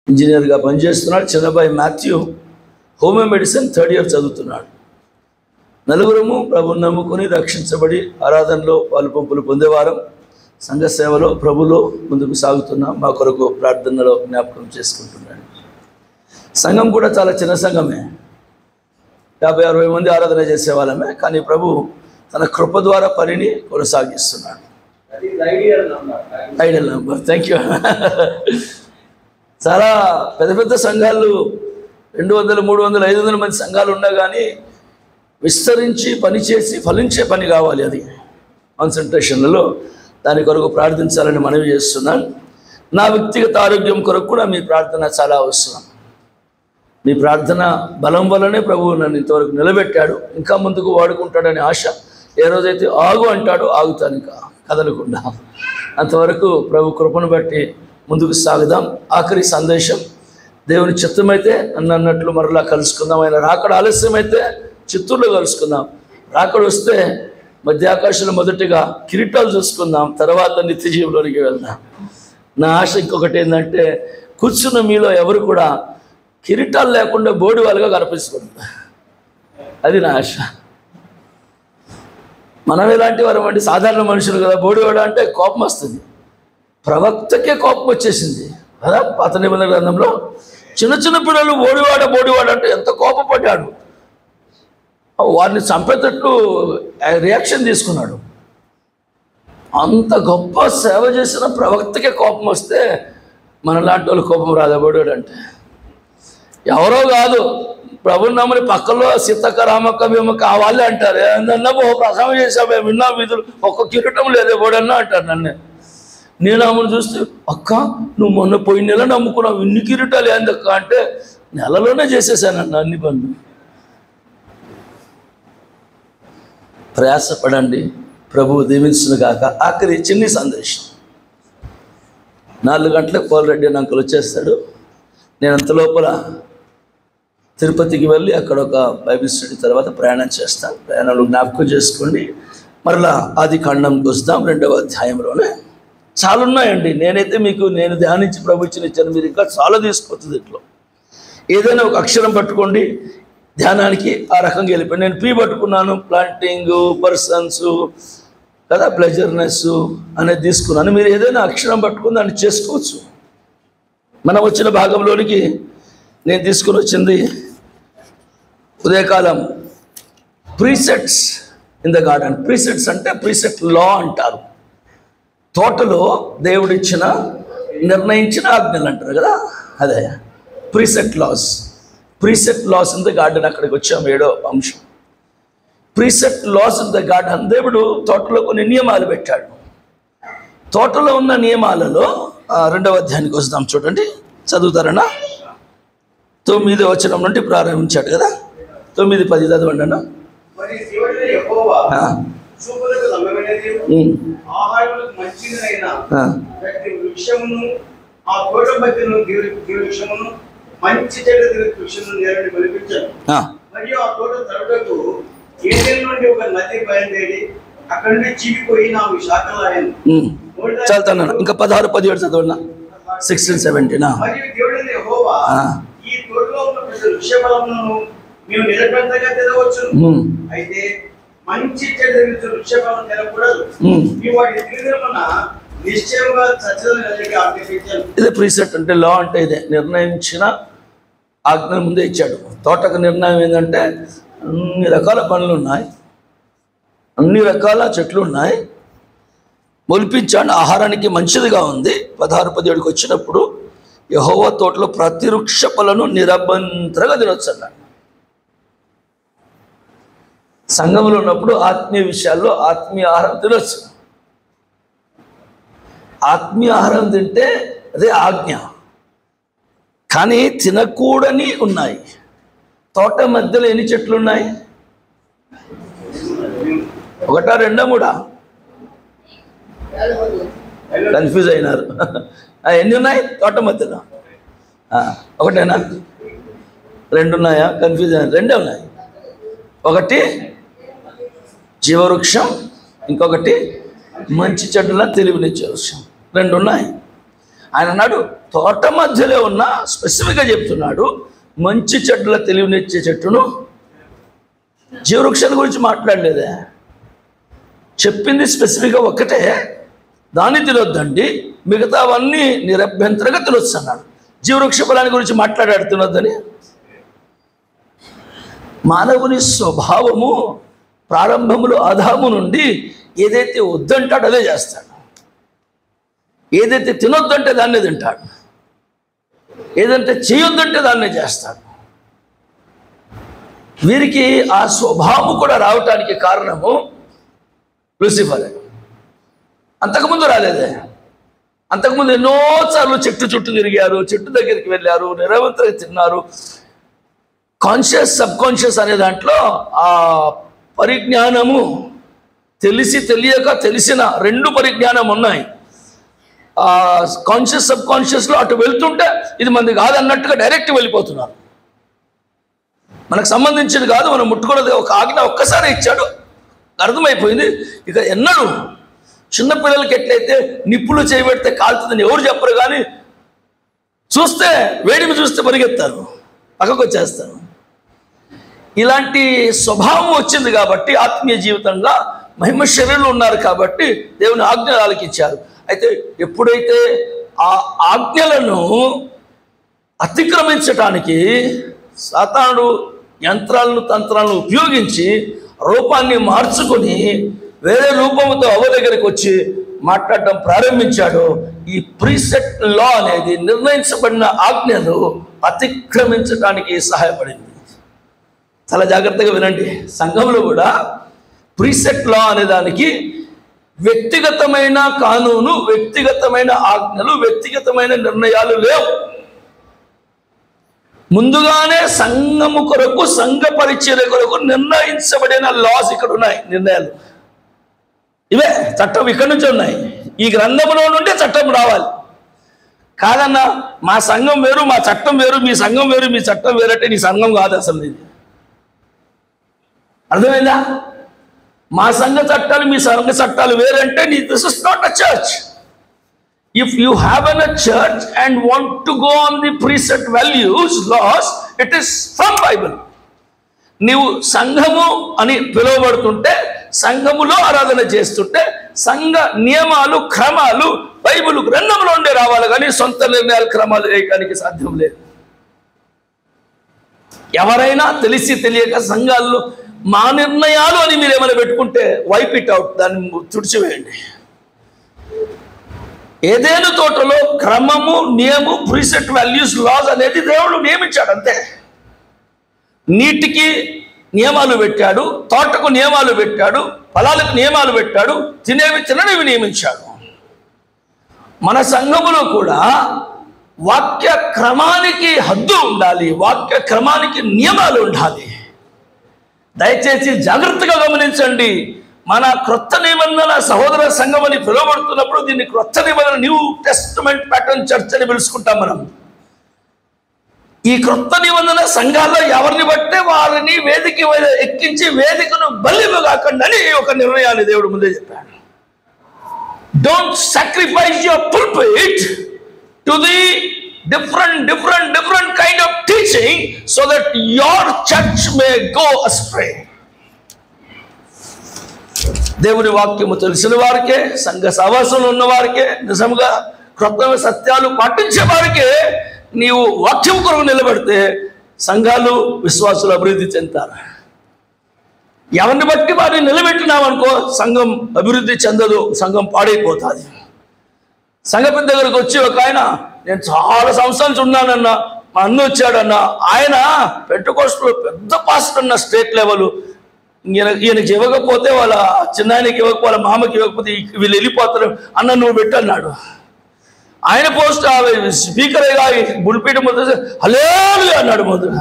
ఇంజనీర్గా పనిచేస్తున్నాడు. Chinnabai Matthew homeo medicine 3rd year చదువుతున్నాడు. నలుగురము ప్రభువుని నమ్ముకొని రక్షించబడి ఆరాధనలో పాలు పంపులు పొందేవారం. సంఘ సేవలో ప్రభులో ముందుకు సాగుతున్నాం. మా కొరకు ప్రార్థనలో జ్ఞాపకం చేసుకుంటున్నాడు. సంఘం కూడా చాలా చిన్న సంఘమే, 50-60 మంది ఆరాధన చేసేవాళ్ళమే. కానీ ప్రభు తన కృప ద్వారా పనిని కొనసాగిస్తున్నాడు. Ideal number. Thank you. చాలా పెద్ద పెద్ద సంఘాలు 200, 300, 500 మంది సంఘాలు ఉన్నా కానీ విస్తరించి పనిచేసి ఫలించే పని కావాలి. అది కాన్సన్ట్రేషన్లలో దాని కొరకు ప్రార్థించాలని మనవి చేస్తున్నాను. నా వ్యక్తిగత ఆరోగ్యం కొరకు కూడా మీ ప్రార్థన చాలా అవసరం. మీ ప్రార్థన బలం వల్లనే ప్రభువు నన్ను ఇంతవరకు నిలబెట్టాడు. ఇంకా ముందుకు వాడుకుంటాడని ఆశ. ఏ రోజైతే ఆగు అంటాడో ఆగుతాను, ఇంకా కదలకుండా. అంతవరకు ప్రభు కృపను బట్టి ముందుకు సాగుదాం. ఆఖరి సందేశం, దేవుని చిత్తమైతే అన్నట్లు మరలా కలుసుకుందాం. ఆయన రాకడ ఆలస్యమైతే చిత్తూరులో కలుసుకుందాం. రాకడ వస్తే మధ్య ఆకాశంలో మొదటిగా కిరీటాలు చూసుకుందాం, తర్వాత నిత్య జీవులోనికి వెళ్దాం. నా ఆశ ఇంకొకటి ఏంటంటే, కూర్చున్న మీలో ఎవరు కూడా కిరీటాలు లేకుండా బోడి వాళ్ళగా కనిపిస్తుంది. అది నా ఆశ. మనం ఎలాంటి వారు అంటే సాధారణ మనుషులు కదా. బోడివాడ అంటే కోపం వస్తుంది. ప్రవక్తకే కోపం వచ్చేసింది కదా. పాత నిబంధన గ్రంథంలో చిన్న చిన్న పిల్లలు బోడివాడ అంటే ఎంత కోపపడ్డాడు. వారిని చంపేటట్లు రియాక్షన్ తీసుకున్నాడు. అంత గొప్ప సేవ చేసిన ప్రవక్తకే కోపం వస్తే మనలాంటి వాళ్ళు కోపం రాదా బోడివాడు అంటే? ఎవరో కాదు, ప్రభుని నమ్మని పక్కలో సీతక్క రామక్క మేము కావాలి అంటారు. ఏందన్నా ప్రసంగం చేసావు, మేము విన్నా వీధులు ఒక్క కిరీటం లేదే బోడన్నా అంటారు నన్ను. నేను ఆమెను చూస్తే, అక్క నువ్వు మొన్న పోయిన నెల నమ్ముకున్నావు, ఇన్ని కిరీటాలు ఏందక్క అంటే, నెలలోనే చేసేసానన్న అన్ని పనులు. ప్రయాసపడండి, ప్రభువు దీవించును గాక. ఆఖరి చిన్ని సందేశం. 4 గంటలకు కోలరెడ్డి అని అంకుల్ వచ్చేస్తాడు. నేను అంత లోపల తిరుపతికి వెళ్ళి అక్కడ ఒక బైబిల్ స్టడీ తర్వాత ప్రయాణం చేస్తాను. ప్రయాణంలో జ్ఞాపకం చేసుకోండి. మరలా ఆది కాండంకి వస్తాం, 2వ అధ్యాయంలోనే. చాలా ఉన్నాయండి. నేను ధ్యానించి ప్రభు ఇచ్చాను. మీరు ఇంకా చాలా తీసుకొస్తుంది. ఇట్లో ఏదైనా ఒక అక్షరం పట్టుకోండి, ధ్యానానికి ఆ రకంగా వెళ్ళిపోయి. నేను పీ పట్టుకున్నాను, ప్లాంటింగ్, పర్సన్స్ కదా, ప్లెజర్నెస్ అనేది తీసుకున్నాను. మీరు ఏదైనా అక్షరం పట్టుకుని దాన్ని చేసుకోవచ్చు. మనం వచ్చిన భాగంలోనికి నేను తీసుకుని వచ్చింది ఉదయకాలం presets in the garden. Presets అంటే ప్రీసెట్ లా అంటారు. తోటలో దేవుడిచ్చిన నిర్ణయించిన ఆజ్ఞలు అంటారు కదా, అదే preset laws. Preset laws in the garden. అక్కడికి వచ్చాము, 7వ అంశం. Preset laws in the garden. దేవుడు తోటలో కొన్ని నియమాలు పెట్టాడు. తోటలో ఉన్న నియమాలలో 2వ అధ్యాయానికి వస్తాం. చూడండి, చదువుతారన్నా. 9వ వచనం నుండి ప్రారంభించాడు కదా. 9-10 చదవండి అన్న. మంచి చెడ్డ వృక్షమును నేలని కొలిపించాను. మరియు ఆ తోట తరుటకు ఏదెన్ నుండి ఒక నది బయలుదేరి అక్కడి నుండి చీకిపోయి నాకు శాఖలాయను. చదువుతాను ఇంకా 16-17 చదవండి. 16-17. మరియు దేవుడైన యెహోవా ఈ తోటలో ఉన్న ప్రతి వృక్ష ఫలములను నీవు నిరభ్యంతరంగా తినవచ్చు, అయితే మంచి చెడ్డ వృక్ష ఫలం తినకూడదు. నీవు వాటి తినగలన నిశ్చయంగా చచ్చదని ఆజ్ఞాపించాను. ఇదే ప్రీసెట్ అంటే, లా అంటే ఇదే. నిర్ణయించిన ఆజ్ఞల ముందే ఇచ్చాడు. తోటకు నిర్ణయం ఏంటంటే, అన్ని రకాల పనులు ఉన్నాయి, అన్ని రకాల చెట్లు ఉన్నాయి, మొలిపించాడు, ఆహారానికి మంచిదిగా ఉంది. 16-17కి వచ్చినప్పుడు యెహోవా తోటలో ప్రతి వృక్ష ఫలను నిరభ్యంతరంగా తినొచ్చు అన్నాడు. సంఘంలో ఉన్నప్పుడు ఆత్మీయ విషయాల్లో ఆత్మీయ ఆహారం తినొచ్చు. ఆత్మీయ ఆహారం తింటే అదే ఆజ్ఞ. కానీ తినకూడని ఉన్నాయి. తోట మధ్యలో ఎన్ని చెట్లు ఉన్నాయి? 1, 2, 3? కన్ఫ్యూజ్ అయినారు. ఎన్ని ఉన్నాయి తోట మధ్యలో? 1 2 ఉన్నాయా? కన్ఫ్యూజ్ అయినారు. 2 ఉన్నాయి. 1 జీవవృక్షం, ఇంకొకటి మంచి చెడ్డల తెలివినిచ్చే వృక్షం. 2 ఉన్నాయి. ఆయన అన్నాడు తోట మధ్యలో ఉన్న స్పెసిఫిక్గా చెప్తున్నాడు, మంచి చెట్ల తెలివినిచ్చే చెట్టును, జీవవృక్షాల గురించి మాట్లాడలేదే. చెప్పింది స్పెసిఫిక్గా ఒక్కటే, దాన్ని తినొద్దండి, మిగతావన్నీ నిరభ్యంతరంగా తినొచ్చు అన్నాడు. జీవవృక్ష ఫలాన్ని గురించి మాట్లాడాడు తినొద్దని. మానవుని స్వభావము ప్రారంభములో ఆదాము నుండి ఏదైతే వద్దంటాడో అదే చేస్తాడు, ఏదైతే తినొద్దంటే దాన్నే తింటాడు, ఏదంటే చేయొద్దంటే దాన్నే చేస్తాడు. వీరికి ఆ స్వభావం కూడా రావటానికి కారణము లూసిఫరే. అంతకుముందు రాలేదే. అంతకుముందు ఎన్నోసార్లు చెట్టు చుట్టూ తిరిగారు, చెట్టు దగ్గరికి వెళ్ళారు, నిరవంతరంగా తిన్నారు. కాన్షియస్ సబ్కాన్షియస్ అనే దాంట్లో ఆ పరిజ్ఞానము, తెలిసి తెలియక తెలిసిన రెండు పరిజ్ఞానం ఉన్నాయి. కాన్షియస్ సబ్కాన్షియస్లో అటు వెళ్తుంటే ఇది మనది కాదన్నట్టుగా డైరెక్ట్ వెళ్ళిపోతున్నారు. మనకు సంబంధించింది కాదు, మనం ముట్టుకున్నది. ఒక ఆజ్ఞ ఒక్కసారి ఇచ్చాడు, అర్థమైపోయింది. ఇక ఎన్నడూ చిన్నపిల్లలకి ఎట్లయితే నిప్పులు చేయబెడితే కాలుతుందని ఎవరు చెప్పరు, కానీ చూస్తే వేడిమి చూస్తే పరిగెత్తారు, పక్కకు వచ్చేస్తారు. ఇలాంటి స్వభావం వచ్చింది కాబట్టి ఆత్మీయ జీవితంగా మహిమ శరీరంలో ఉన్నారు కాబట్టి దేవుని ఆజ్ఞలు ఆలకించారు. అయితే ఎప్పుడైతే ఆ ఆజ్ఞలను అతిక్రమించటానికి సాతానుడు యంత్రాలను తంత్రాలను ఉపయోగించి రూపాన్ని మార్చుకొని వేరే రూపంతో అవ్వ దగ్గరికి వచ్చి మాట్లాడటం ప్రారంభించాడు. ఈ ప్రీసెట్ లా అనేది, నిర్ణయించబడిన ఆజ్ఞలు అతిక్రమించడానికి సహాయపడింది. చాలా జాగ్రత్తగా వినండి. సంఘంలో కూడా ప్రీసెట్ లా అనే దానికి వ్యక్తిగతమైన కానూను, వ్యక్తిగతమైన ఆజ్ఞలు, వ్యక్తిగతమైన నిర్ణయాలు లేవు. ముందుగానే సంఘము కొరకు, సంఘ పరిచర్య కొరకు నిర్ణయించబడిన లాస్ ఇక్కడ ఉన్నాయి, నిర్ణయాలు. ఇవే చట్టం ఇక్కడి నుంచి ఉన్నాయి. ఈ గ్రంథంలో నుండి చట్టం రావాలి. కాదన్నా మా సంఘం వేరు, మా చట్టం వేరు, మీ సంఘం వేరు, మీ చట్టం వేరంటే నీ సంఘం కాదు అసలు. ఇది అర్థమైందా? మా సంఘ చట్టాలు మీ సంఘ చట్టాలు వేరంటే నీ this is not a church. If you have a church and want to go on the precept values, laws, it is from Bible. నీవు సంఘము అని పిలువబడుతుంటే, సంఘములో ఆరాధన చేస్తుంటే, సంఘ నియమాలు క్రమాలు బైబిల్ గ్రంథంలో ఉండే రావాలి, కానీ సొంత నిర్ణయాలు క్రమాలు వేయడానికి సాధ్యం లేదు. ఎవరైనా తెలిసి తెలియక సంఘాల్లో మా నిర్ణయాలు అని మీరు ఏమైనా పెట్టుకుంటే వైప్ ఇట్ అవుట్, దాన్ని తుడిచివేయండి. ఏదేను తోటలో క్రమము, నియము, ప్రీసెట్ వాల్యూస్, లాస్ అనేది దేవుడు నియమించాడు అంతే. నీటికి నియమాలు పెట్టాడు, తోటకు నియమాలు పెట్టాడు, ఫలాలకు నియమాలు పెట్టాడు, తినేవి తిననివి నియమించాడు. మన సంఘములో కూడా వాక్య క్రమానికి హద్దు ఉండాలి, వాక్య క్రమానికి నియమాలు ఉండాలి. దయచేసి జాగ్రత్తగా గమనించండి. మన క్రొత్త నిబంధన సహోదర సంఘం అని పిలువబడుతున్నప్పుడు దీన్ని క్రొత్త నిబంధన, న్యూ టెస్టమెంట్ ప్యాటర్న్ చర్చ్ అని పిలుచుకుంటాం మనం. ఈ క్రొత్త నిబంధన సంఘాల్లో ఎవరిని బట్టే వారిని వేదిక ఎక్కించి వేదికను బలివ్వగాకండి అని ఒక నిర్ణయాన్ని దేవుడు ముందే చెప్పాడు. Don't sacrifice your pulpit to the different kind of teaching so that your church may go astray. దేవుని వాక్యము తెలిసిన వారికే, సంఘ సహవాసంలో ఉన్న వారికే, నిజంగా క్రొత్త సత్యాలు పాటించే వారికే నీవు వాక్యం కొరకు నిలబడితే సంఘాలు, విశ్వాసులు అభివృద్ధి చెందుతారు. ఎవరిని బట్టి వారిని నిలబెట్టినామనుకో సంఘం అభివృద్ధి చెందదు, సంఘం పాడైపోతుంది. సంఘ పెద్ద దగ్గరకు వచ్చి ఒక ఆయన, నేను చాలా సంవత్సరాల నుంచి ఉన్నానన్నా, మా అన్న వచ్చాడన్న, ఆయన పెంటెకోస్టులో పెద్ద పాస్టర్ అన్న, స్టేట్ లెవెల్. ఈయనకి ఇవ్వకపోతే వాళ్ళ చిన్నాయనకి ఇవ్వకపోతే, వాళ్ళ మామకి ఇవ్వకపోతే వీళ్ళు వెళ్ళిపోతారు అన్న, నువ్వు పెట్టన్నాడు. ఆయన పోస్ట్ స్పీకర్ బుల్పీట మొదలు హల్లెలూయా అన్నాడు. మొదలు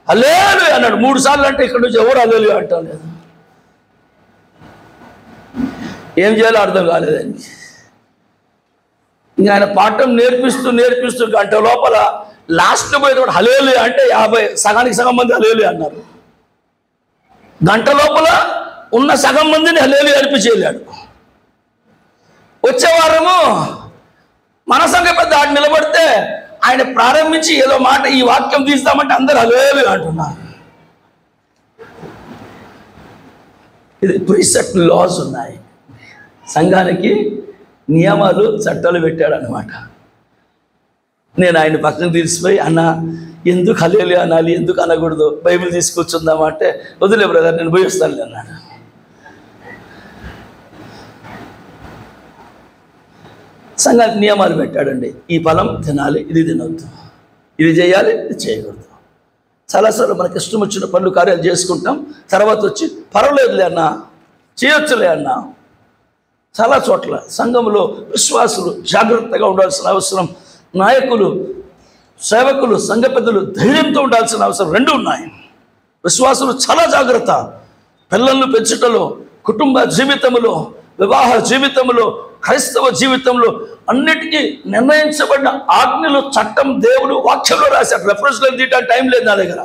హల్లెలూయా అన్నాడు 3 సార్లు. అంటే ఇక్కడ నుంచి ఎవరు హల్లెలూయా అంటాం లేదు. ఏం చేయాలో అర్థం కాలేదండి. ఇంకా ఆయన పాఠం నేర్పిస్తూ గంట లోపల లాస్ట్ పోయేటప్పుడు హల్లెలూయా అంటే 50 సగానికి సగం మంది హల్లెలూయా అన్నారు. గంట లోపల ఉన్న సగం మందిని హల్లెలూయా అనిపించేళ్ళాడు. వచ్చే వారము మన సంఘ పెద్ద ఆడు నిలబడితే ఆయన ప్రారంభించి ఏదో మాట ఈ వాక్యం తీస్తామంటే అందరూ అలేలు అంటున్నారు. ఇది ప్రీసెట్ లాస్ ఉన్నాయి. సంఘానికి నియమాలు చట్టాలు పెట్టాడు అనమాట. నేను ఆయన పక్కన తీసిపోయి, అన్న ఎందుకు హల్లెలూయా అనాలి, ఎందుకు అనకూడదు, బైబిల్ తీసుకొచ్చుందామా అంటే, వదిలే బ్రదర్ నేను పోయి వస్తాను అన్నాడు. సంఘానికి నియమాలు పెట్టాడండి. ఈ ఫలం తినాలి, ఇది తినవద్దు, ఇది చేయాలి, ఇది చేయకూడదు. చాలాసార్లు మనకి ఇష్టం వచ్చిన పనులు కార్యాలు చేసుకుంటాం. తర్వాత వచ్చి పర్వాలేదులే అన్నా, చేయొచ్చులే అన్నా. చాలా చోట్ల సంఘంలో విశ్వాసులు జాగ్రత్తగా ఉండాల్సిన అవసరం, నాయకులు, సేవకులు, సంఘ పెద్దలు ధైర్యంతో ఉండాల్సిన అవసరం రెండు ఉన్నాయి. విశ్వాసులు చాలా జాగ్రత్త. పిల్లలను పెంచుటలో, కుటుంబ జీవితంలో, వివాహ జీవితంలో, క్రైస్తవ జీవితంలో అన్నిటికీ నిర్ణయించబడిన ఆజ్ఞలు, చట్టం దేవుడు వాక్యంలో రాశాడు. రెఫరెన్స్లో తీయడానికి టైం లేదు నా దగ్గర.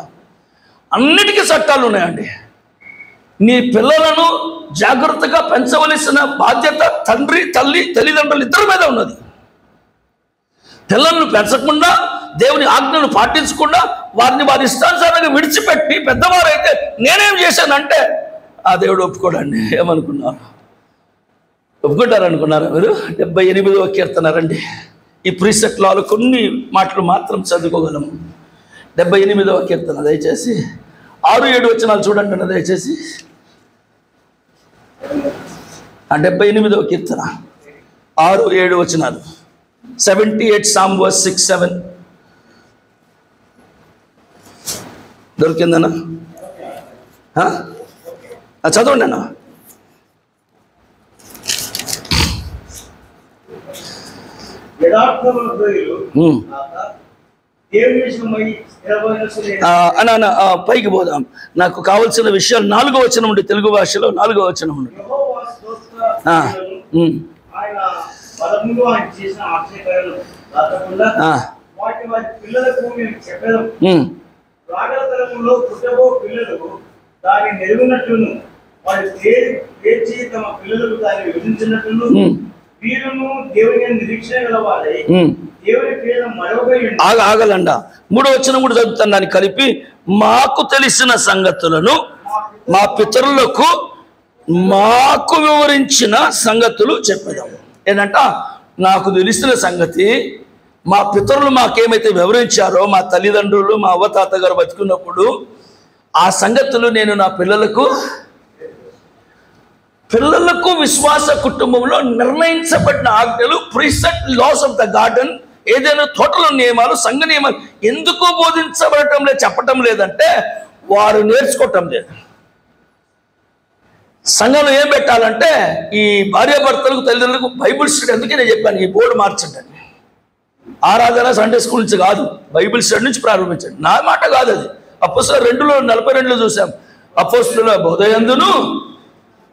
అన్నిటికీ చట్టాలు ఉన్నాయండి. నీ పిల్లలను జాగ్రత్తగా పెంచవలసిన బాధ్యత తండ్రి, తల్లి, తల్లిదండ్రులు ఇద్దరి మీద ఉన్నది. పిల్లలను పెంచకుండా, దేవుని ఆజ్ఞను పాటించకుండా, వారిని వారి ఇష్టానుసారంగా విడిచిపెట్టి పెద్దవారైతే నేనేం చేశానంటే ఆ దేవుడు ఒప్పుకోడండి. ఏమనుకున్నారు? ఒప్పుకుంటారనుకున్నారా మీరు? 78వ కీర్తన రండి. ఈ ప్రీసెట్ లాలో కొన్ని మాటలు మాత్రం చదువుకోగలము. 78వ కీర్తన దయచేసి 6-7 వచనాలు చూడండి దయచేసి. 78వ కీర్తన 6-7 వచనాలు. 78 Psalm verse 6-7 దొరికిందన్నా? చదవండి అన్న. అన్న పైకి పోదాం. నాకు కావలసిన విషయాలు 4వ వచనం ఉండి, తెలుగు భాషలో 4వ వచనం ఉండి. దాని నెరుగునట్లును వారి పేర్చి తమ పిల్లలకు దాన్ని విధించినట్లును వీరును దేవుని నిరీక్షణ గలవారై దేవుని పేరు మరొకై ఆగలండ. 3వ వచనం కూడా చదువుతాను దాన్ని కలిపి. మాకు తెలిసిన సంగతులను మా పితరులకు మాకు వివరించిన సంగతులు చెప్పేదాం. ఏంటంట, నాకు తెలిసిన సంగతి మా పితరులు మాకేమైతే వివరించారో, మా తల్లిదండ్రులు, మా అవ్వతాత గారు బతుకున్నప్పుడు ఆ సంగతులు నేను నా పిల్లలకు విశ్వాస కుటుంబంలో నిర్ణయించబడిన ఆజ్ఞలు, preset laws of the garden, ఏదైనా తోటలో నియమాలు, సంఘ నియమాలు ఎందుకు బోధించబడటం లేదు, చెప్పటం లేదంటే వారు నేర్చుకోవటం లేదు. సంఘంలో ఏం పెట్టాలంటే ఈ భార్యాభర్తలకు, తల్లిదండ్రులకు బైబిల్ స్టడీ. అందుకే నేను చెప్పాను ఈ బోర్డు మార్చండి. ఆరాధన సండే స్కూల్ నుంచి కాదు, బైబిల్ స్టడీ నుంచి ప్రారంభించండి. నా మాట కాదు అది. అపోస్తలుల 2:42 చూసాం. అపోస్తలుల బోధ యందును,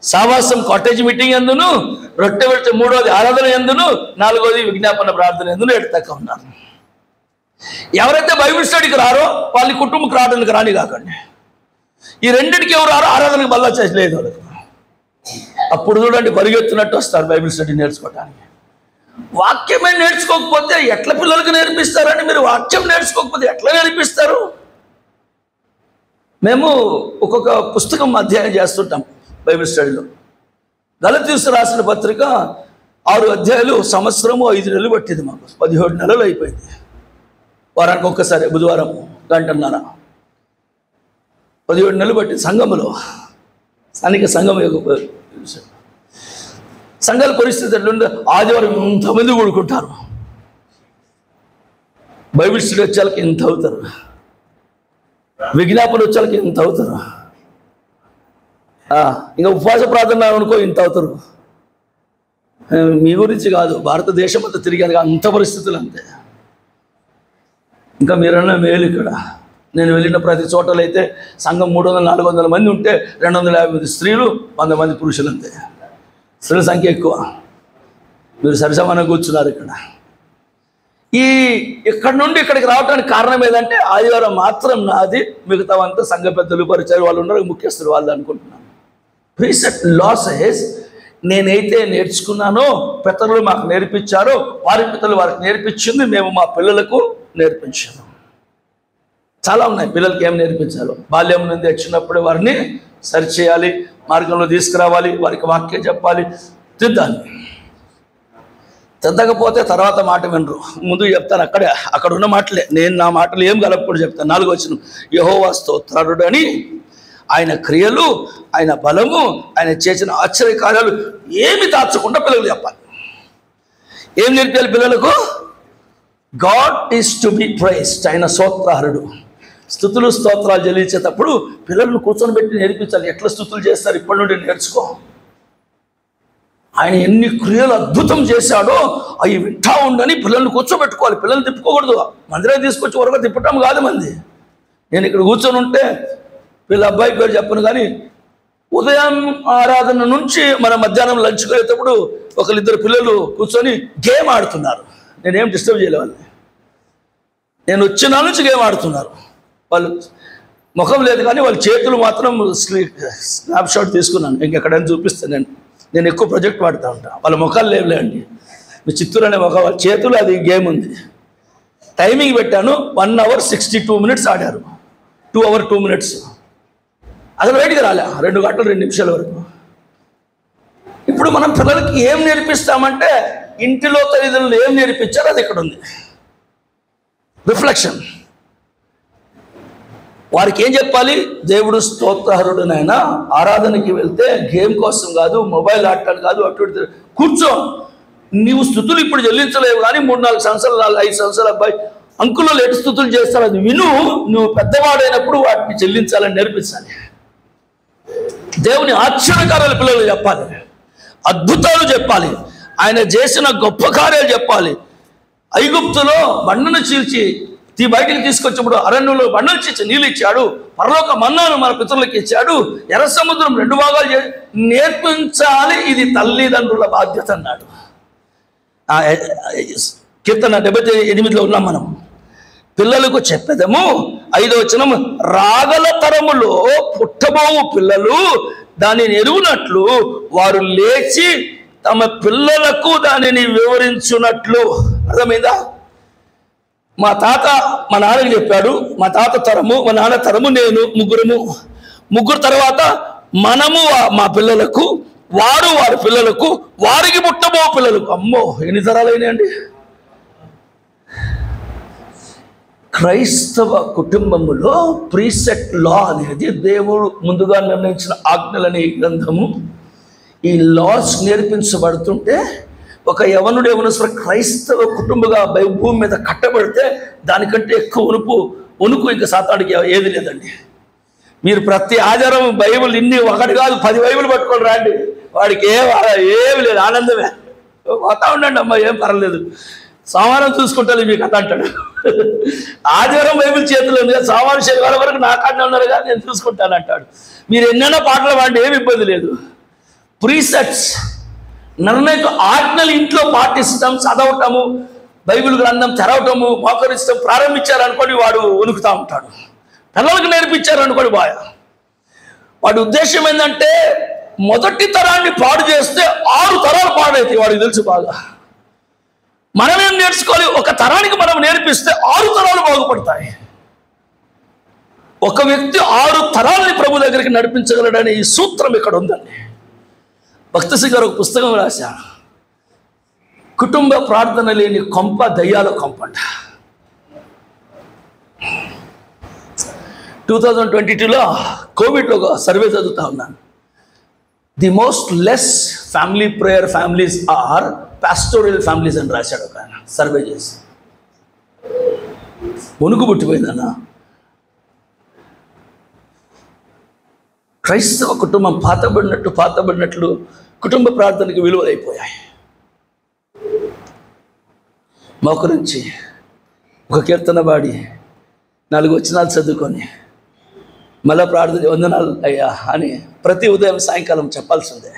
సావాసం కాటేజ్ మీటింగ్ ఎందును, రొట్టె విడిచి 3వది ఆరాధన ఎందును, 4వది విజ్ఞాపన ప్రార్థన ఎందును ఎడతక్క ఉన్నారు. ఎవరైతే బైబిల్ స్టడీకి రారో వాళ్ళ కుటుంబ ప్రార్థనకు రాని కాకండి. ఈ రెండింటికి ఎవరు రారో ఆరాధనకు బల్ల చేయలేదు వాళ్ళకి. అప్పుడు చూడండి పరిగెత్తున్నట్టు వస్తారు బైబిల్ స్టడీ నేర్చుకోవడానికి. వాక్యమే నేర్చుకోకపోతే ఎట్లా పిల్లలకు నేర్పిస్తారని, మీరు వాక్యం నేర్చుకోకపోతే ఎట్లా నేర్పిస్తారు? మేము ఒక్కొక్క పుస్తకం అధ్యాయం చేస్తుంటాం బైబిల్ స్టడీలో. గలతీయులకు రాసిన పత్రిక 6 అధ్యాయాలు, సంవత్సరము 5 నెలలు పట్టింది మాకు. 17 నెలలు అయిపోయింది. వారానికి ఒక్కసారి బుధవారం గంటన్నర, 17 నెలలు పట్టింది. సంఘములో స్థానిక సంఘం సంఘాల పరిస్థితి ఎట్లుంటే ఆదివారం ఇంతమంది కూడుకుంటారు. బైబిల్ స్టడీ వచ్చేళ్ళకి ఇంత అవుతారు, విజ్ఞాపన వచ్చేళ్ళకి ఇంత అవుతారు, ఇంకా ఉపవాస ప్రార్థన అనుకో ఇంత అవుతారు. మీ గురించి కాదు, భారతదేశం అంతా తిరిగాను అంత పరిస్థితులు అంతే. ఇంకా మీరన్నా మేలు. ఇక్కడ నేను వెళ్ళిన ప్రతి చోటలైతే సంఘం 300-400 మంది ఉంటే 250 స్త్రీలు, 100 మంది పురుషులు అంతే. స్త్రీల సంఖ్య ఎక్కువ. మీరు సరిసమానంగా కూర్చున్నారు ఇక్కడ. ఇక్కడ నుండి ఇక్కడికి రావడానికి కారణం ఏదంటే ఆదివారం మాత్రం నాది, మిగతావంతా సంఘ పెద్దలు, పరిచయం వాళ్ళు ఉన్నారు, ముఖ్యస్తులు వాళ్ళు అనుకుంటున్నాను. ప్రీసెట్ లాసెస్ నేనైతే నేర్చుకున్నానో పితరులు మాకు నేర్పించారో వారి పితరులు వారికి నేర్పించింది మేము మా పిల్లలకు నేర్పించాము. చాలా ఉన్నాయి పిల్లలకి ఏం నేర్పించాలో. బాల్యం నుండి వచ్చినప్పుడు వారిని సరిచేయాలి, మార్గంలో తీసుకురావాలి, వారికి వాక్యం చెప్పాలి, తిద్దాలి. తిద్దకపోతే తర్వాత మాట వినరు. ముందు చెప్తాను, అక్కడ ఉన్న మాటలే, నేను నా మాటలు ఏం కలపకూడదు చెప్తాను. 4వ వచనం, యెహోవా స్తోత్రుడు అని ఆయన క్రియలు, ఆయన బలము, ఆయన చేసిన ఆశ్చర్యకార్యాలు ఏమి దాచకుండా పిల్లలు చెప్పాలి. ఏం నేర్పాలి పిల్లలకు? God is to be praised. ఆయన స్తోత్రార్హుడు. స్తుతులు స్తోత్రాలు చెల్లించేటప్పుడు పిల్లలను కూర్చొని పెట్టి నేర్పించాలి. ఎట్లా స్తుతులు చేస్తారు ఇప్పటి నుండి నేర్చుకో. ఆయన ఎన్ని క్రియలు అద్భుతం చేశాడో అవి వింటా ఉండని పిల్లల్ని కూర్చోబెట్టుకోవాలి. పిల్లల్ని తిప్పుకోకూడదు. మందిరాన్ని తీసుకొచ్చి వరకు తిప్పటం కాదు మంది. నేను ఇక్కడ కూర్చొని ఉంటే వీళ్ళ అబ్బాయి పేరు చెప్పను కానీ ఉదయం ఆరాధన నుంచి మన మధ్యాహ్నం లంచ్కి వెళ్ళేటప్పుడు ఒకరిద్దరు పిల్లలు కూర్చొని గేమ్ ఆడుతున్నారు. నేనేం డిస్టర్బ్ చేయలే వాళ్ళని. నేను వచ్చిన నుంచి గేమ్ ఆడుతున్నారు. వాళ్ళు ముఖం లేదు కానీ వాళ్ళ చేతులు మాత్రం స్నాప్ షాట్ తీసుకున్నాను. ఇంకెక్కడైనా చూపిస్తాను. నేను ఎక్కువ ప్రొజెక్ట్ వాడుతూ ఉంటాను. వాళ్ళ ముఖాలు లేవులేండి. మీ చిత్తూరు అనే ముఖం, వాళ్ళ చేతులు అది గేమ్ ఉంది. టైమింగ్ పెట్టాను. 1 hour 62 minutes ఆడారు. 2 hours 2 minutes. అసలు బయటికి రాలే 2 గంటలు 2 నిమిషాల వరకు. ఇప్పుడు మనం పిల్లలకి ఏం నేర్పిస్తామంటే ఇంటిలో తల్లిదండ్రులు ఏం నేర్పించారో అది ఇక్కడ ఉంది. రిఫ్లెక్షన్. వారికి ఏం చెప్పాలి? దేవుడు స్తోత్రార్హుడునైనా ఆరాధనకి వెళ్తే గేమ్ కోసం కాదు, మొబైల్ ఆడటానికి కాదు, అటు కూర్చో. నీవు స్థుతులు ఇప్పుడు చెల్లించలేవు కానీ 3-4 సంవత్సరాలు 5 సంవత్సరాల అబ్బాయి అంకుల్లో ఎటు స్థుతులు చేస్తారు అది విను. నువ్వు పెద్దవాడైనప్పుడు వాటిని చెల్లించాలని నేర్పించాలి. దేవుని ఆశ్చర్యకార్యాలు పిల్లలు చెప్పాలి, అద్భుతాలు చెప్పాలి, ఆయన చేసిన గొప్ప కార్యాలు చెప్పాలి. ఐగుప్తులో బండను చీల్చి బయటికి తీసుకొచ్చినప్పుడు అరణ్యంలో బండలు చీల్చి నీళ్ళు ఇచ్చాడు. పరలోక మన్నాను మన పితరులకు ఇచ్చాడు. ఎర్ర సముద్రం 2 భాగాలు చేసి నేర్పించాలి. ఇది తల్లిదండ్రుల బాధ్యత అన్నాడు. కీర్తన 78లో ఉన్నాం మనం. పిల్లలకు చెప్పేదము 5వ వచనం, రాగల తరములో పుట్టబోవు పిల్లలు దానిని ఎరుగునట్లు వారు లేచి తమ పిల్లలకు దానిని వివరించున్నట్లు. అర్థమైందా? మా తాత మా నాన్నకి చెప్పాడు. మా తాత తరము, మా నాన్న తరము, నేను ముగ్గురు తర్వాత మనము మా పిల్లలకు, వారు వారి పిల్లలకు, వారికి పుట్టబో పిల్లలకు. అమ్మో ఎన్ని తరాలైనాయండి. క్రైస్తవ కుటుంబములో ప్రీసెట్ లా అనేది దేవుడు ముందుగా నిర్ణయించిన ఆజ్ఞలనే గ్రంథము. ఈ లాస్ నేర్పించబడుతుంటే ఒక యవనస్తుడు క్రైస్తవ కుటుంబంగా భూమి మీద కట్టబడితే దానికంటే ఎక్కువ వణుకు ఇంకా సాతానికి ఏది లేదండి. మీరు ప్రతి ఆధారం బైబిల్ ఇన్ని 1 కాదు 10 బైబిల్ పట్టుకొని రండి, వాడికి ఏమి లేదు, ఆనందమే. పోతా ఉండండి అమ్మ, ఏం పర్లేదు, సోమవారం చూసుకుంటాను మీకు కథ అంటాడు. ఆదివారం బైబిల్ చేతిలో ఉంది, సోమవారం శనివారం వరకు నా కాడనే ఉన్నారు కదా నేను చూసుకుంటాను అంటాడు. మీరు ఎన్నైనా పాటలు పాడి ఏమి ఇబ్బంది లేదు. ప్రీసెట్స్ నిర్ణయిత ఆజ్ఞలు ఇంట్లో పాటిస్తాం, చదవటము, బైబిల్ గ్రంథం తెరవటము, మోకరిస్తాం. ప్రారంభించారనుకోండి వాడు వణుకుతూ ఉంటాడు. పిల్లలకు నేర్పించారనుకోండి వాడి ఉద్దేశం ఏంటంటే మొదటి తరాన్ని పాడు చేస్తే 6 తరాలు పాడైతాయి. వాడికి తెలుసు బాగా. మనమేం నేర్చుకోవాలి? ఒక తరానికి మనం నేర్పిస్తే 6 తరాలు బాగుపడతాయి. ఒక వ్యక్తి 6 తరాలని ప్రభు దగ్గరికి నడిపించగలడనే ఈ సూత్రం ఇక్కడ ఉందండి. భక్త సింగ్ గారు ఒక పుస్తకం రాశారు, కుటుంబ ప్రార్థన లేని కొంప దయ్యాల కొంపంట. 2022లో కోవిడ్లో ఒక సర్వే చదువుతా ఉన్నాను. The most less family prayer families are pastoral families అని రాశాడు ఒక ఆయన సర్వే చేసి. వణుకు పుట్టిపోయిందన్న. క్రైస్తవ కుటుంబం పాతబడినట్లు కుటుంబ ప్రార్థనకి విలువలైపోయాయి. మోకరించి ఒక కీర్తన పాడి 4 వచనాలు చదువుకొని మళ్ళా ప్రార్థన, వందనాలు అయ్యా అని ప్రతి ఉదయం సాయంకాలం చెప్పాల్సిందే.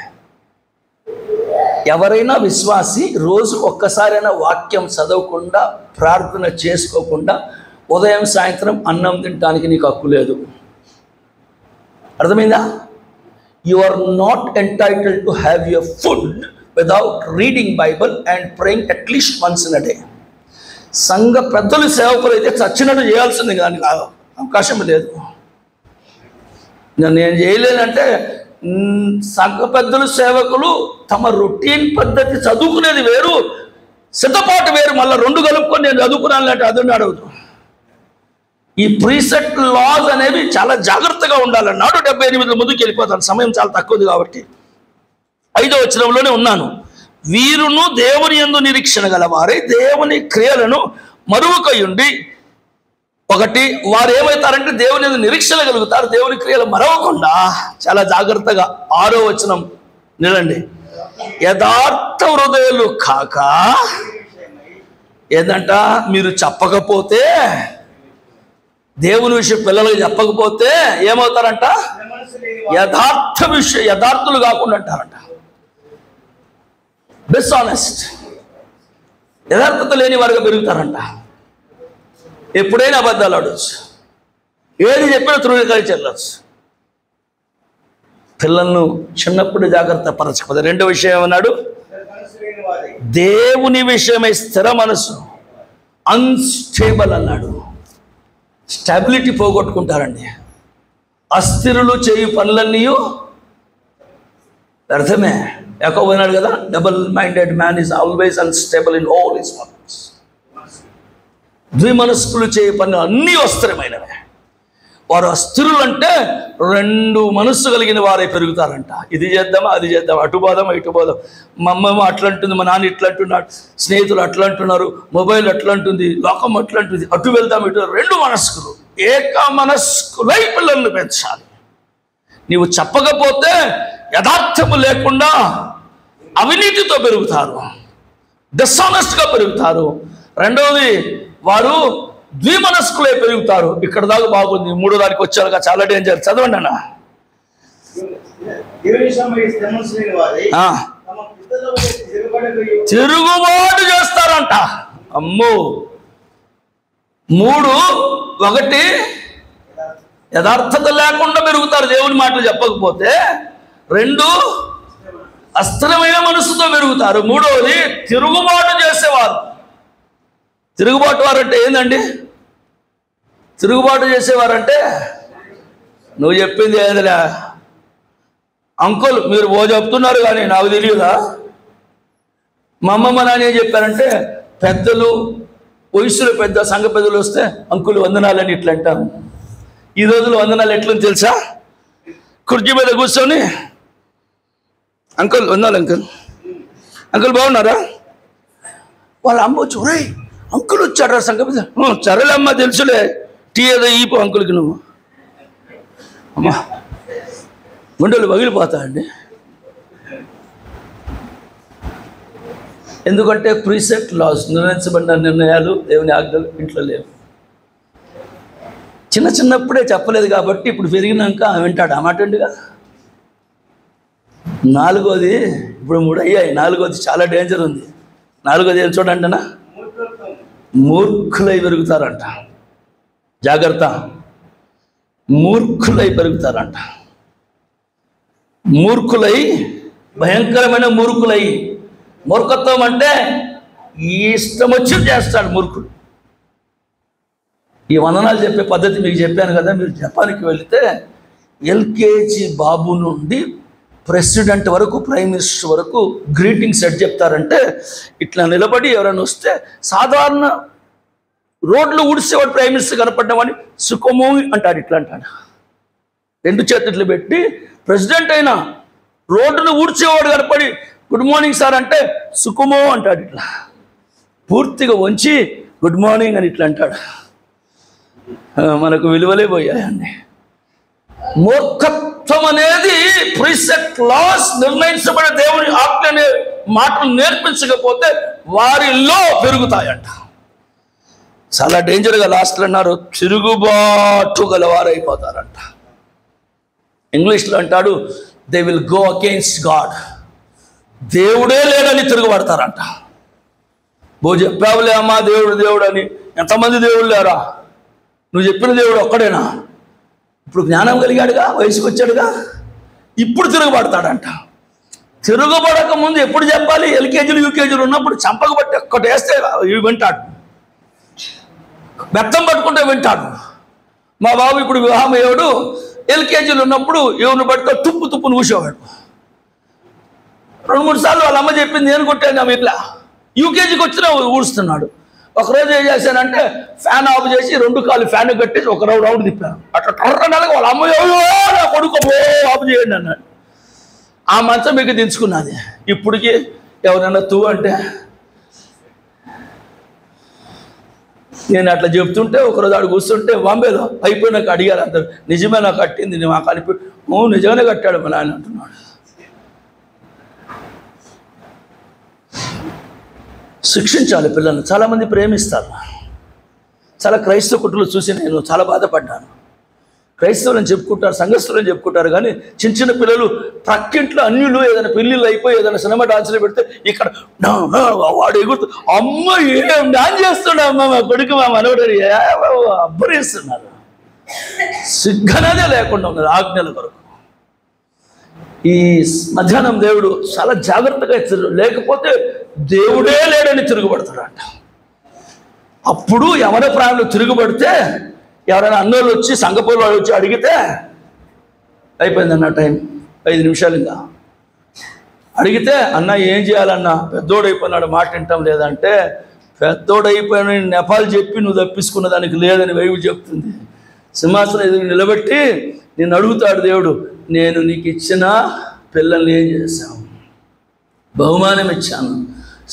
ఎవరైనా విశ్వాసి రోజు ఒక్కసారైనా వాక్యం చదవకుండా ప్రార్థన చేసుకోకుండా ఉదయం సాయంత్రం అన్నం తినడానికి నీకు హక్కు లేదు. అర్థమైందా? You are not entitled to have your food without reading Bible and praying at least once in a day. సంఘ పెద్దలు సేవకులు అయితే చచ్చినట్టు చేయాల్సింది, దానికి అవకాశం లేదు. నేను చేయలేనంటే సంఘ పెద్దలు సేవకులు తమ రొటీన్ పద్ధతి చదువుకునేది వేరు, సిద్ధపాటు వేరు. మళ్ళీ రెండు కలుపుకొని నేను చదువుకున్నాను అంటే అదని అడుగుతాను. ఈ ప్రీసెట్ లాస్ అనేవి చాలా జాగ్రత్తగా ఉండాలన్నాడు. 78 ముందుకు వెళ్ళిపోతాను, సమయం చాలా తక్కువది కాబట్టి. 5వ వచనంలోనే ఉన్నాను. వీరును దేవుని యందు నిరీక్షణ గలవారై దేవుని క్రియలను మరువకయుండి. ఒకటి, వారు ఏమవుతారంటే దేవుని యందు నిరీక్షణ కలుగుతారు, దేవుని క్రియలు మరవకుండా చాలా జాగ్రత్తగా. 6వ వచనం నిలండి. యథార్థ హృదయులు కాక, ఏదంట మీరు చెప్పకపోతే, దేవుని విషయం పిల్లలకు చెప్పకపోతే ఏమవుతారంట? యథార్థులు కాకుండా అంటారంట. డిస్ఆనెస్ట్, యథార్థత లేని వారుగా పెరుగుతారంట. ఎప్పుడైనా అబద్ధాలు ఆడవచ్చు, ఏది చెప్పినా ధృవీకరించి వెళ్ళచ్చు. పిల్లలను చిన్నప్పుడు జాగ్రత్త పరచకపోతే. 2వ విషయం ఏమన్నాడు? దేవుని విషయమై స్థిర మనసు, అన్స్టేబుల్ అన్నాడు. స్టెబిలిటీ పోగొట్టుకుంటారండి. అస్థిరులు చేయు పనులన్నీ అర్థమే. యాకోబు అన్నాడు కదా, double minded man is always unstable in all his works. ద్విమనస్కులు చేయు పనులు అన్నీ అస్థిరమైనవే. వారు అస్థిరులు అంటే 2 మనస్సు కలిగిన వారే పెరుగుతారంట. ఇది చేద్దామా అది చేద్దామా, అటు పోదామా ఇటు పోదాం. మా అమ్మమ్మ అట్లా అంటుంది, మా నాన్న ఇట్లా అంటున్నాడు, స్నేహితులు అట్లా అంటున్నారు, మొబైల్ అట్లా అంటుంది, లోకం అట్లా అంటుంది, అటు వెళ్దాం ఇటు. 2 మనస్కులు ఏక మనస్కులై పిల్లలను పెంచాలి. నీవు చెప్పకపోతే యథార్థము లేకుండా అవినీతితో పెరుగుతారు, డిస్ఆనెస్ట్గా పెరుగుతారు. 2వది, వారు ద్విమనస్కులే పెరుగుతారు. ఇక్కడ దాకా బాగుంది, 3వ దానికి వచ్చాక చాలా డేంజర్. చదవండి అన్న. తిరుగుబాటు చేస్తారంట. అమ్మో. 3, 1 యథార్థత లేకుండా పెరుగుతారు దేవుని మాటలు చెప్పకపోతే. 2 అస్థిరమైన మనసుతో పెరుగుతారు. 3వది తిరుగుబాటు చేసేవారు. తిరుగుబాటు వారంటే ఏందండి? తిరుగుబాటు చేసేవారంటే నువ్వు చెప్పింది ఏదిరా అంకుల్, మీరు చెప్తున్నారు కానీ నాకు తెలియదా? మా అమ్మమ్మ నాన్న ఏం చెప్పారంటే, పెద్దలు వయసులో పెద్ద సంఘ పెద్దలు వస్తే అంకుల్ వందనాలని ఇట్లా అంటాను. ఈ రోజులు వందనాలు ఎట్లని తెలుసా? కుర్చీ మీద కూర్చొని అంకుల్ వందనాలు, అంకుల్ బాగున్నారా? వాళ్ళ అమ్మ చూరే అంకుల్ వచ్చాడు సంఘ పెద్ద. సరేలేమ్మా తెలుసులే, టీ ఏదో ఈపు అంకుల్కి. నువ్వు అమ్మా గుండెలు పగిలిపోతాయండి. ఎందుకంటే ప్రీసెట్ లాస్, నిర్ణయించబడిన నిర్ణయాలు, దేవుని ఆజ్ఞలు ఇంట్లో లేవు. చిన్నప్పుడే చెప్పలేదు కాబట్టి ఇప్పుడు పెరిగినాక వింటాడు. ఆ మాట అండిగా. 4వది, ఇప్పుడు 3 అయ్యాయి. 4వది చాలా డేంజర్ ఉంది. 4వది ఏం చూడండినా, మూర్ఖులై పెరుగుతారంట. జాగ్రత్త, మూర్ఖులై పెరుగుతారంట. మూర్ఖులై, భయంకరమైన మూర్ఖులై. మూర్ఖత్వం అంటే ఇష్టం వచ్చి చేస్తాడు మూర్ఖుడు. ఈ వందనాలు చెప్పే పద్ధతి మీకు చెప్పాను కదా. మీరు జపాన్కి వెళితే ఎల్కేజీ బాబు నుండి ప్రెసిడెంట్ వరకు, ప్రైమ్ మినిస్టర్ వరకు గ్రీటింగ్స్ ఎట్ చెప్తారంటే ఇట్లా నిలబడి ఎవరైనా వస్తే, సాధారణ రోడ్లు ఊడిసేవాడు ప్రైమ్ మినిస్టర్ కనపడ్డామని సుఖమో అంటాడు. ఇట్లా అంటాడు, 2 చేతులు పెట్టి. ప్రెసిడెంట్ అయినా రోడ్డును ఊడ్చేవాడు కనపడి గుడ్ మార్నింగ్ సార్ అంటే సుఖమో అంటాడు. ఇట్లా పూర్తిగా వంచి గుడ్ మార్నింగ్ అని ఇట్లా అంటాడు. మనకు విలువలే పోయాయండి. మూర్ఖత్వం అనేది ప్రీసెట్ లాస్, నిర్ణయించబడిన దేవుని ఆజ్ఞ అనే మాటలు నేర్పించకపోతే వారిలో పెరుగుతాయంట. చాలా డేంజర్గా లాస్ట్లో అన్నారు, తిరుగుబాటు గలవారైపోతారంట. ఇంగ్లీష్లో అంటాడు, they will go against God. దేవుడే లేడని తిరుగుబడతారంట. చెప్పావులే అమ్మా దేవుడు అని. ఎంతమంది దేవుడు లేరా? నువ్వు చెప్పిన దేవుడు ఒక్కడేనా? ఇప్పుడు జ్ఞానం కలిగాడుగా, వయసుకు వచ్చాడుగా. ఇప్పుడు తిరుగుబడతాడంట. తిరుగుబడక ముందు ఎప్పుడు చెప్పాలి? ఎల్కేజీలు యూకేజీలు ఉన్నప్పుడు చంపకబట్టి ఒక్కటి వేస్తే వింటాడు, బెత్తం పట్టుకుంటే వింటాడు. మా బాబు ఇప్పుడు వివాహం అయ్యాడు, ఎల్కేజీలు ఉన్నప్పుడు ఎవరిని పట్టుకో తుప్పును ఊసేవాడు. 2-3 సార్లు వాళ్ళ అమ్మ చెప్పింది, నేను కొట్టాను ఆమె ఇట్లా. యూకేజీకి వచ్చినా ఊడుస్తున్నాడు. ఒకరోజు ఏం చేశానంటే ఫ్యాన్ ఆఫ్ చేసి 2 కాళ్ళు ఫ్యాన్ కట్టేసి ఒక రౌండ్ తిప్పాను. అట్లా టర్రనగా వాళ్ళ అమ్మ నా కొడుకు ఆఫ్ చేయండి అన్నాడు. ఆ మంచం మీకు దించుకున్నది. ఇప్పటికి ఎవరైనా తూ అంటే నేను అట్లా చెప్తుంటే ఒకరోజు ఆడు కూర్చుంటే బాంబేలో అయిపోయినాక అడిగారు అందరు, నిజమే నాకు కట్టింది మాకు అనిపి నిజంగానే కట్టాడు మా నాయన అంటున్నాడు. శిక్షించాలి పిల్లల్ని. చాలామంది ప్రేమిస్తారు. చాలా క్రైస్తవ కుటుంబాలు చూసి నేను చాలా బాధపడ్డాను. క్రైస్తవులను చెప్పుకుంటారు, సంఘస్థులను చెప్పుకుంటారు, కానీ చిన్న పిల్లలు ప్రక్కింట్లో అన్యులు ఏదైనా పెళ్ళిళ్ళు అయిపోయి ఏదైనా సినిమా డాన్సులు పెడితే ఇక్కడ వాడు ఎగురుతూ అమ్మ ఏం డాన్స్ చేస్తున్నాడు అమ్మ మా కొడుకు మా మనవడు అబ్బరిస్తున్నారు. సిగ్గనదే లేకుండా ఉన్నది ఆజ్ఞల కొరకు. ఈ మధ్యాహ్నం దేవుడు చాలా జాగ్రత్తగా లేకపోతే దేవుడే లేడని తిరుగుబడతాడంట. అప్పుడు యవన ప్రాణులు తిరుగుబడితే ఎవరైనా అన్నోళ్ళు వచ్చి సంగపూర్ వాళ్ళు వచ్చి అడిగితే అయిపోయిందన్న టైం 5 నిమిషాలు. ఇంకా అడిగితే అన్న ఏం చేయాలన్నా, పెద్దోడైపోయినాడు మాట వింటాం లేదంటే, పెద్దోడైపోయిన నెపాలు చెప్పి నువ్వు తప్పించుకున్న దానికి లేదని వైపు చెప్తుంది. సింహాసనం ఎదురు నిలబెట్టి నేను అడుగుతాడు దేవుడు, నేను నీకు ఇచ్చిన పిల్లల్ని ఏం చేశాను? బహుమానం ఇచ్చాను,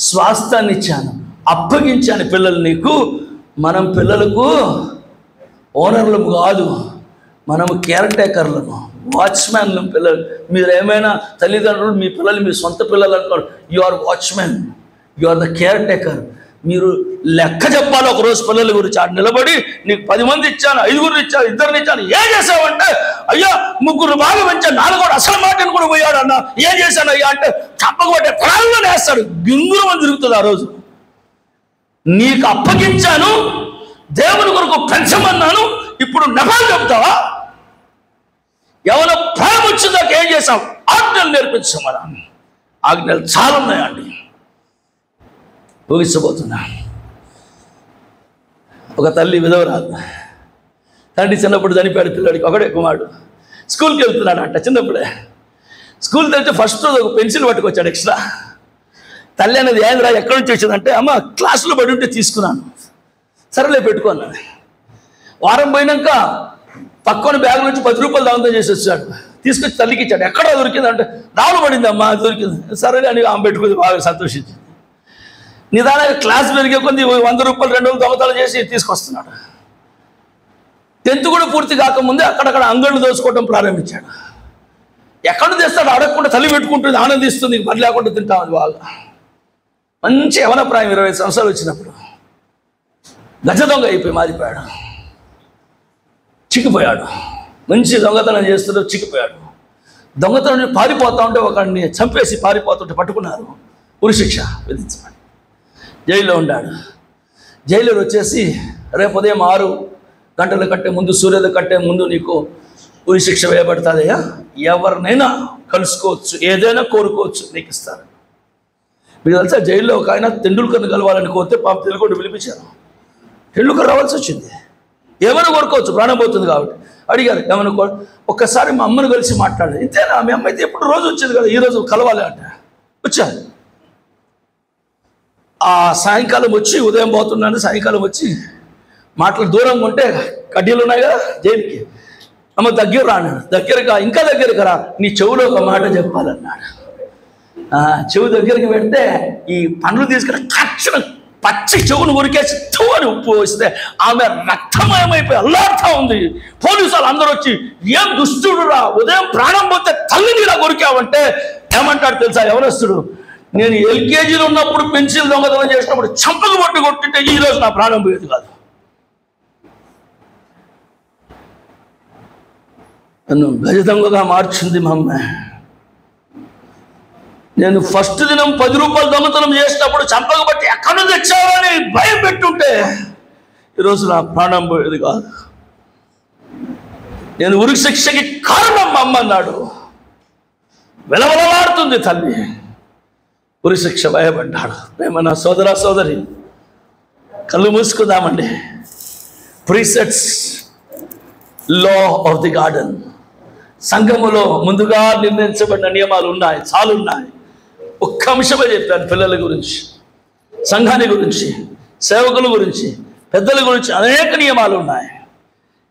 స్వాస్థాన్ని ఇచ్చాను, అప్పగించాను పిల్లలు నీకు. మనం పిల్లలకు ఓనర్లము కాదు, మనము కేర్ టేకర్లను, వాచ్మ్యాన్లు. పిల్లలు మీరు ఏమైనా తల్లిదండ్రులు మీ పిల్లలు మీ సొంత పిల్లలు అనుకోరు. You are watchman, you are the caretaker. మీరు లెక్క చెప్పాలి ఒకరోజు పిల్లల గురించి. ఆడు నిలబడి నీకు 10 మంది ఇచ్చాను, 5 ఇచ్చాను, 2 ఇచ్చాను, ఏం చేసావంటే అయ్యా 3 బాగా పెంచాను, 4 అసలు మాటను కూడా పోయాడు అన్న, ఏం చేశాను అయ్యా అంటే చప్పకపోతే ప్రాణంలో వేస్తాడు. గింగురు మంది తిరుగుతుంది ఆ రోజు. నీకు అప్పగించాను, దేవుని కొరకు పెంచమన్నాను, ఇప్పుడు నెపాలు చెప్తావా? ఎవరో ప్రేమ వచ్చిందాక ఏం చేసావు? ఆజ్ఞలు నేర్పించమరా. ఆజ్ఞలు చాలా ఉన్నాయండి. ఊగిసపోతున్నా. ఒక తల్లి విధవరాలు, తండ్రి చిన్నప్పుడు చనిపోయాడు, పిల్లడికి ఒకడే కుమారుడు. స్కూల్కి వెళ్తున్నాడు అంట. చిన్నప్పుడే స్కూల్కి వెళ్తే ఫస్ట్ రోజు ఒక పెన్సిల్ పట్టుకొచ్చాడు ఎక్స్ట్రా. తల్లి అనేది ఏంద్రా ఎక్కడి నుంచి వచ్చిందంటే, అమ్మ క్లాసులో పడి ఉంటే తీసుకున్నాను. సరేలే పెట్టుకున్నాను. వారం పోయినాక పక్కన బ్యాగ్ నుంచి 10 రూపాయలు దొంగతనం చేసి వచ్చాడు. తీసుకొచ్చి తల్లికి ఇచ్చాడు. ఎక్కడ దొరికింది అంటే, రావులు పడింది అమ్మా, దొరికింది. సరేలే అని ఆమె పెట్టుకుంది, బాగా సంతోషించింది. నిదానంగా క్లాస్ పెరిగే కొద్ది 100 రూపాయలు 200 దొంగతనాలు చేసి తీసుకొస్తున్నాడు. 10th కూడా పూర్తి కాకముందే అక్కడక్కడ అంగళ్ళు దోచుకోవడం ప్రారంభించాడు. ఎక్కడ తెస్తాడు అడగకుండా తల్లి పెట్టుకుంటుంది, ఆనందిస్తుంది, పని లేకుండా తింటామని. బాగా మంచి యవన ప్రాయం 25 సంవత్సరాలు వచ్చినప్పుడు గజ దొంగ అయిపోయి మారిపోయాడు. చిక్కిపోయాడు. మంచి దొంగతనం చేస్తుంటే చిక్కిపోయాడు. దొంగతనం పారిపోతా ఉంటే ఒకడిని చంపేసి పారిపోతుంటే పట్టుకున్నారు. ఉరిశిక్ష విధించమని జైల్లో ఉన్నాడు. జైలు వచ్చేసి రేపు ఉదయం 6 గంటల కంటే ముందు, సూర్యోదయం కంటే ముందు నీకు ఉరిశిక్ష వేయబడుతుందయ్యా, ఎవరినైనా కలుసుకోవచ్చు, ఏదైనా కోరుకోవచ్చు, నీకు ఇస్తారు. మీకు తెలుసా, జైల్లో ఒక ఆయన తెండూల్కర్ని కలవాలని కోరితే పాప తెలుగుండి పిలిపించారు. తెండూల్కర్ రావాల్సి వచ్చింది. ఏమైనా కోరుకోవచ్చు, ప్రాణం పోతుంది కాబట్టి. అడిగారు ఏమైనా ఒక్కసారి మా అమ్మను కలిసి మాట్లాడారు. ఇంతేనా? మీ అమ్మ అయితే ఎప్పుడు రోజు వచ్చేది కదా, ఈరోజు కలవాలి అంటే వచ్చాను. ఆ సాయంకాలం వచ్చి, ఉదయం పోతున్నాను, సాయంకాలం వచ్చి మాటలు దూరంగా ఉంటే కడ్డీలు ఉన్నాయి కదా జైలుకి. అమ్మ దగ్గర రాన్నాడు. దగ్గరగా ఇంకా దగ్గరికి రా, నీ చెవులో ఒక మాట చెప్పాలన్నాడు. చెవు దగ్గరికి పెడితే ఈ పండ్లు తీసుకుని కచ్చిన పచ్చి చెవును ఉరికేసి అని ఉప్పు వస్తే ఆమె రక్తమయమైపోయి అల్లాడుతూ ఉంది. పోలీసు వాళ్ళు అందరూ వచ్చి, ఏం దుష్టుడు రా, ఉదయం ప్రాణం పోతే తల్లిని ఇలా కొరికావంటే ఏమంటాడు తెలుసా ఎవరస్తుడు? నేను ఎల్కేజీలో ఉన్నప్పుడు పెన్సిల్ దొంగతనం చేసినప్పుడు చంపకు పట్టు కొట్టింటే ఈరోజు నా ప్రాణం పోయేది కాదు. నన్ను గజ దొంగగా మార్చింది మా అమ్మ. నేను ఫస్ట్ దినం 10 రూపాయలు దొంగతనం చేసినప్పుడు చంపకు బట్టి ఎక్కడ నుంచి తెచ్చావని భయం పెట్టుంటే ఈరోజు నా ప్రాణం పోయేది కాదు. నేను ఉరి శిక్షకి కారణం మా అమ్మ అన్నాడు. వెలవలలాడుతుంది తల్లి. ఉరిశిక్ష భయపడ్డాడు. ప్రేమ నా సోదర సోదరి, కళ్ళు మూసుకుందామండి. ప్రీసెట్స్ లా ఆఫ్ ది గార్డెన్, సంఘములో ముందుగా నిర్ణయించబడిన నియమాలు ఉన్నాయి, చాలా ఉన్నాయి. ఒక్క అంశమే చెప్పాను. పిల్లల గురించి, సంఘాన్ని గురించి, సేవకుల గురించి, పెద్దల గురించి అనేక నియమాలు ఉన్నాయి.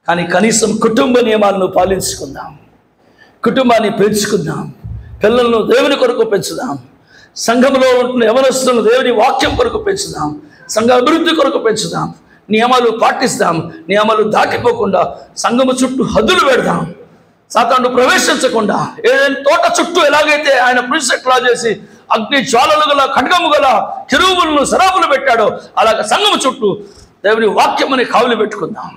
కానీ కనీసం కుటుంబ నియమాలను పాలించుకుందాం, కుటుంబాన్ని పెంచుకుందాం, పిల్లలను దేవుని కొరకు పెంచుదాం, సంఘంలో ఉంటున్న యవనస్తులను దేవుని వాక్యం కొరకు పెంచుదాం, సంఘ అభివృద్ధి కొరకు పెంచుదాం, నియమాలు పాటిస్తాం, నియమాలు దాటిపోకుండా సంఘము చుట్టూ హద్దులు పెడదాం, సాతాను ప్రవేశించకుండా. ఏదైనా తోట చుట్టూ ఎలాగైతే ఆయన ప్రిన్సెట్ లా చేసి అగ్ని జ్వాలలు గల ఖడ్గము గల కెరూబులను సరాబులు పెట్టాడో అలాగ సంఘము చుట్టూ దేవుని వాక్యమని కావులు పెట్టుకుందాం.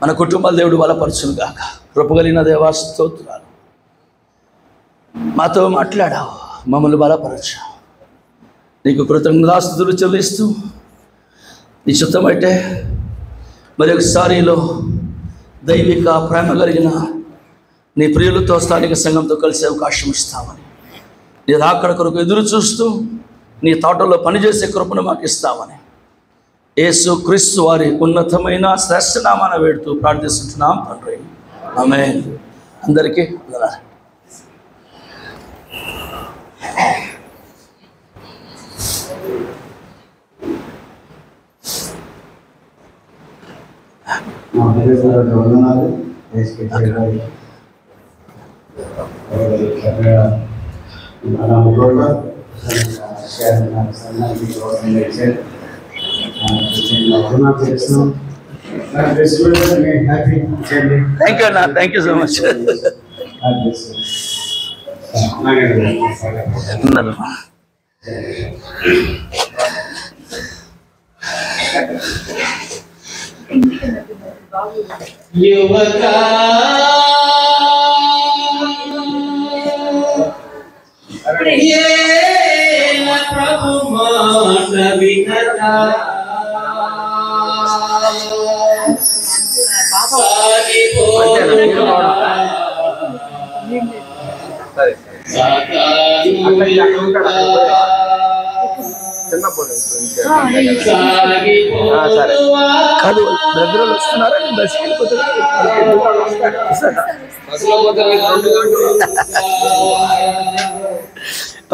మన కుటుంబాలు దేవుడు బలపరచును గాక. కృపగలిగిన దేవా స్తోత్రాలు. మాతో మాట్లాడావు, మమ్మల్ని బలపరచు. నీకు కృతజ్ఞతాస్తుతులు చెల్లిస్తూ నీ చిత్తమైతే మరి ఒకసారిలో దైవిక ప్రేమ కలిగిన నీ ప్రియులతో స్థానిక సంఘంతో కలిసే అవకాశం ఇస్తామని, నీ రాకడ కొరకు ఎదురు చూస్తూ నీ తోటలో పనిచేసే కృపను మాకు ఇస్తామని యేసు క్రీస్తు వారి ఉన్నతమైన శ్రేష్ఠనామాన వేడుతూ ప్రార్థిస్తున్నాం తండ్రి. ఆమేన్. అందరికీ వందనాలు. Thank you, Anna. Thank you so much. యువకా ప్రభు మాట వినరా కాదు దగ్గర వస్తున్నారా? బస్కి వెళ్ళిపోతున్నారు.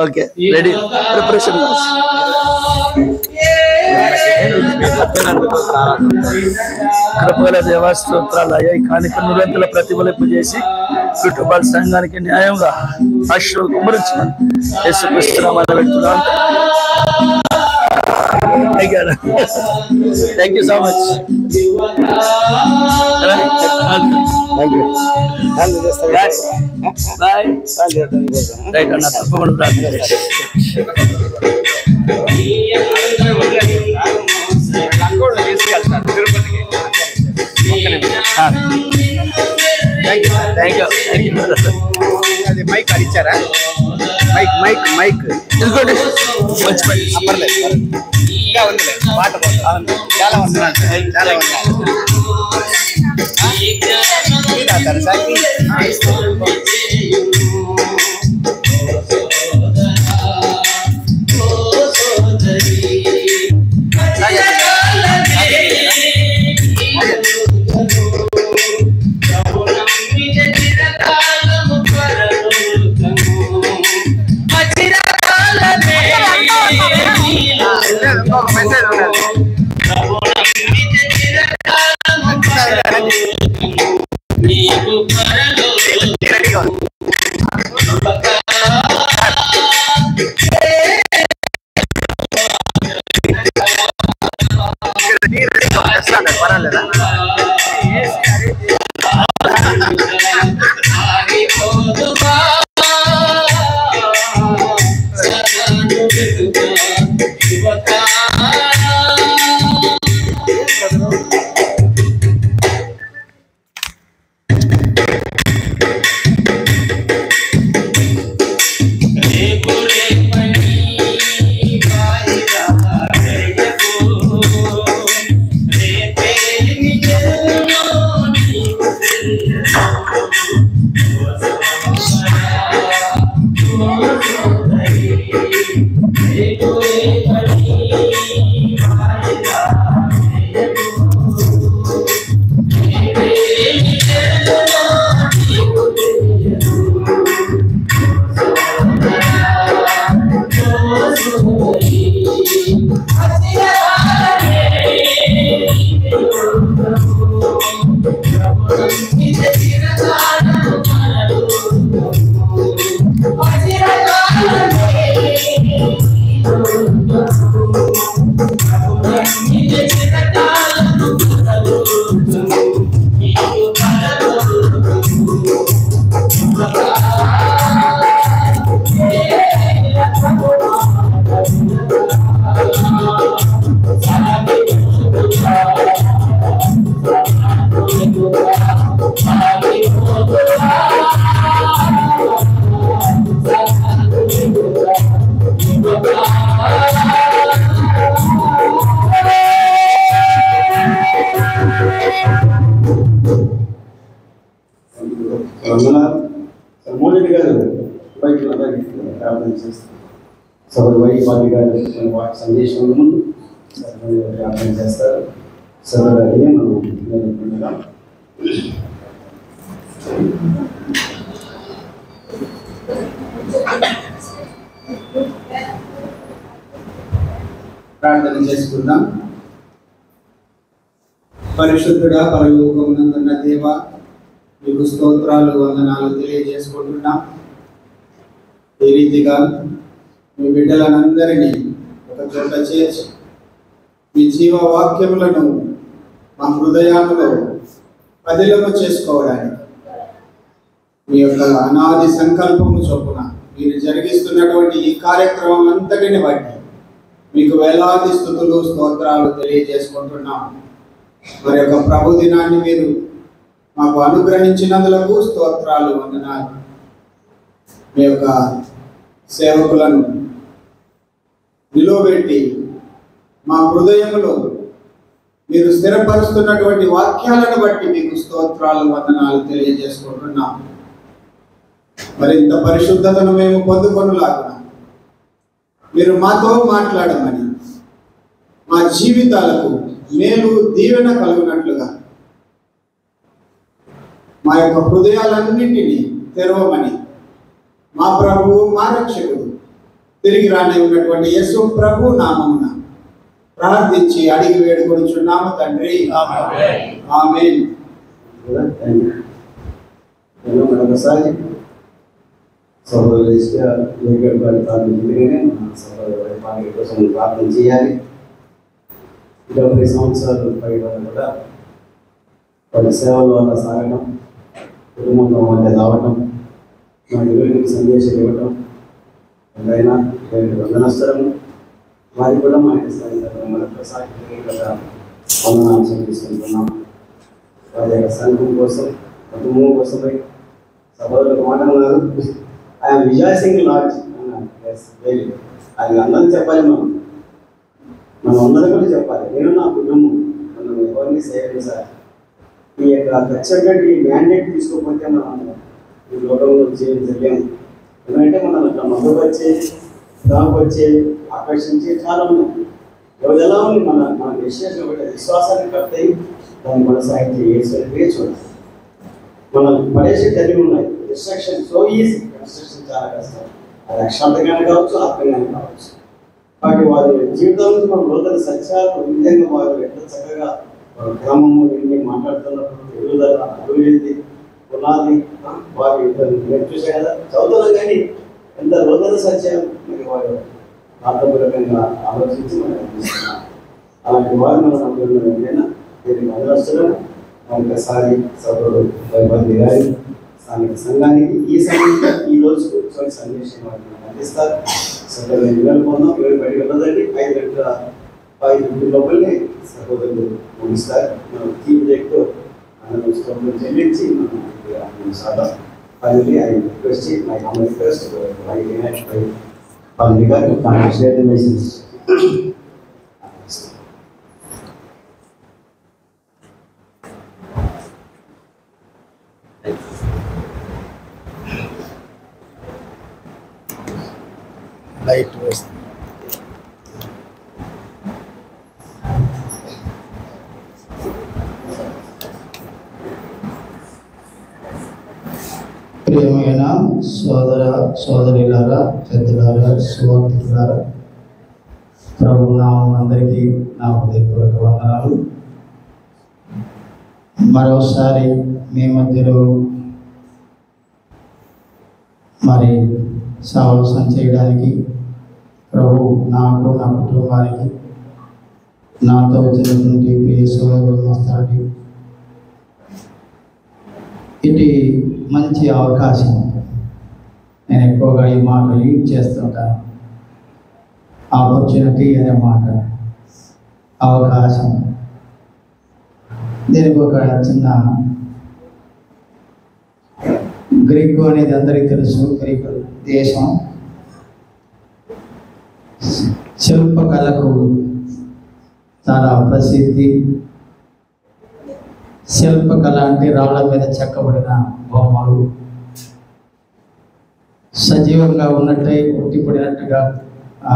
Okay, ready, preparation. కృపగల దేవా స్తోత్రాలు అయ్యా. ఈ కానిక నిరంతర ప్రతిఫలింపు చేసి కుటుంబాల సంఘానికి న్యాయంగా ఆశీర్వాదం కుమరించమని యేసుక్రీస్తు నామమున పెడుతున్నాను. Thank you so much. Bye. Right అన్న, తప్పకుండా ప్రార్థన. మైక్ అడిచారా? మైక్ మైక్ మైక్ ఇదిగోండి. మంచి పని. ఇంకా ఉంది పాట చాలా వస్తున్నాను, చాలా పర్వాలేదా? రేపే వందనాలు. మోడీ గారు బయట ప్రార్థన చేస్తారు. సభలు వైపాటి గారు వాటి సందేశం ముందు ప్రార్థన చేస్తారు. సభలు మనం ప్రార్థన చేసుకుందాం. పరిశుద్ధుడా, పరలోకమునందున్న దేవ, మీకు స్తోత్రాలు, వందనాలు తెలియజేసుకుంటున్నాం. ఈ రీతిగా మీ బిడ్డలనందరినీ ఒక చోట చేర్చి మీ జీవ వాక్యములను మా హృదయాలలో పదిలము చేసుకోవడానికి మీ యొక్క అనాది సంకల్పము చొప్పున మీరు జరిగిస్తున్నటువంటి ఈ కార్యక్రమం అంతటిని బట్టి మీకు వేలాది స్తుతులు, స్తోత్రాలు తెలియజేసుకుంటున్నాం. మరి యొక్క ప్రభు దినాన్ని మీరు మాకు అనుగ్రహించినందులకు స్తోత్రాలు, వందనాలు. మీ యొక్క సేవకులను నిలువబెట్టి మా హృదయంలో మీరు స్థిరపరుస్తున్నటువంటి వాక్యాలను బట్టి మీకు స్తోత్రాలు, వందనాలు తెలియజేసుకుంటున్నాం. మరింత పరిశుద్ధతను మేము పొందుకొనులాగా మీరు మాతో మాట్లాడమని, మా జీవితాలకు మేలు దీవెన కలుగునట్లుగా మా యొక్క హృదయాలన్నింటినీ తెరవమని మా ప్రభువు, మా రక్షకుడు, తిరిగి రాని ఉన్నటువంటి యేసు ప్రభు నామమున ప్రార్థించి అడిగి వేడుకొనుచున్నాము తండ్రి. ఆమేన్. మరొకసారి సహోదరు కోసం ప్రార్థన చేయాలి. 20 సంవత్సరాలు పైన కూడా వాళ్ళ సేవల వల్ల సాగడం, కుటుంబంలో మధ్య రావటం, మన ఇరువురికి సందేశం ఇవ్వటం, ఎవరైనా వందనస్తరము వారికి కూడా మా మరొకసారి వందనాలు చెల్లిస్తుంటున్నాం. వారి యొక్క సంఘం కోసం, కుటుంబం కోసమై సహోదరులకు మాట్లాడుతున్నారు. ఐఎమ్ రిజాయిసింగ్ లాట్ అన్నారు. అది అందరికీ చెప్పాలి. మనం అందరూ కూడా చెప్పాలి. నేను నా కుటుంబం మనం ఎవరిని సేవించాలి. ఈ యొక్క ఖచ్చితంగా ఈ మ్యాండేట్ తీసుకోకపోతే మనం ఈ లోకంలో జీవించలేము. ఎందుకంటే మనం అట్లా మద్దతు వచ్చేది, దానికి వచ్చేది, ఆకర్షించే చాలా ఉన్నాయి. ఎవరు ఎలా ఉంది మన విశేషం ఒకటి విశ్వాసాన్ని కట్టాయి, దాన్ని కొనసాగించే చూడాలి. మనం పడేసే తెలివి ఉన్నాయి. డిస్ట్రక్షన్ సో ఈజీ, కన్స్ట్రక్షన్ చాలా కష్టం. అది అక్షాంతంగానే కావచ్చు, ఆత్మీయంగానే కావచ్చు. కాబట్టి వారి జీవితం నుంచి మనం లోతైన సత్యాలు ఈ విధంగా వారు ఎంత చక్కగా క్రమము విని మాట్లాడుతున్నప్పుడు ఎదుగుదల అభివృద్ధి పునాది వారి చూసే కదా చదువుతున్నాం. కానీ ఎంత లోతైన సత్యాలు మరి వారు ఆత్మపూర్వకంగా ఆలోచించి మనం అందిస్తున్నాం. అలాంటి వారు మనం ఏదైనా దీనికి మొదలొస్తున్నాం. ఒకసారి సభలో వైపల్లి గారి స్థానిక సంఘానికి ఈ సమయంలో ఈ రోజు సందేశం వారిని అందిస్తారు. సభలో వెళ్ళిపోదాం. ఎవరు బయటకు వెళ్ళదండి. 5 గంటల 5 లోపలనే సహోదరులు ముగిస్తారు. మనం టీమ్ డేట్తో స్తోత్రం చెల్లించి మనం సాధం. Finally I request my humble request పల్లి గారు షేర్ ది మెసేజ్. లైట్ వేస్తుంది. ప్రియమైన సోదర సోదరులారా, పెద్దలారా, సువార్థికులారా, ప్రభు నామం అందరికీ నా హృదయపూర్వక వందనాలు. మరోసారి మీ మధ్యలో మరి సాహసం చేయడానికి ప్రభు నాకు, నా కుటుంబానికి, నాతో వచ్చినటువంటి ప్రియ సోదరులు వస్తారని ఇది మంచి అవకాశం. నేను ఎక్కువగా ఈ మాట యూజ్ చేస్తుంటాను. ఆపర్చునిటీ అనే మాట, అవకాశం. దీనికి ఒక చిన్న గ్రీకు అనేది అందరికీ తెలుసు. గ్రీకు దేశం శిల్పకళకు చాలా ప్రసిద్ధి. శిల్పకళ అంటే రాళ్ళ మీద చెక్కబడిన బొమ్మలు, సజీవంగా ఉన్నట్టయి ఉట్టిపడినట్టుగా ఆ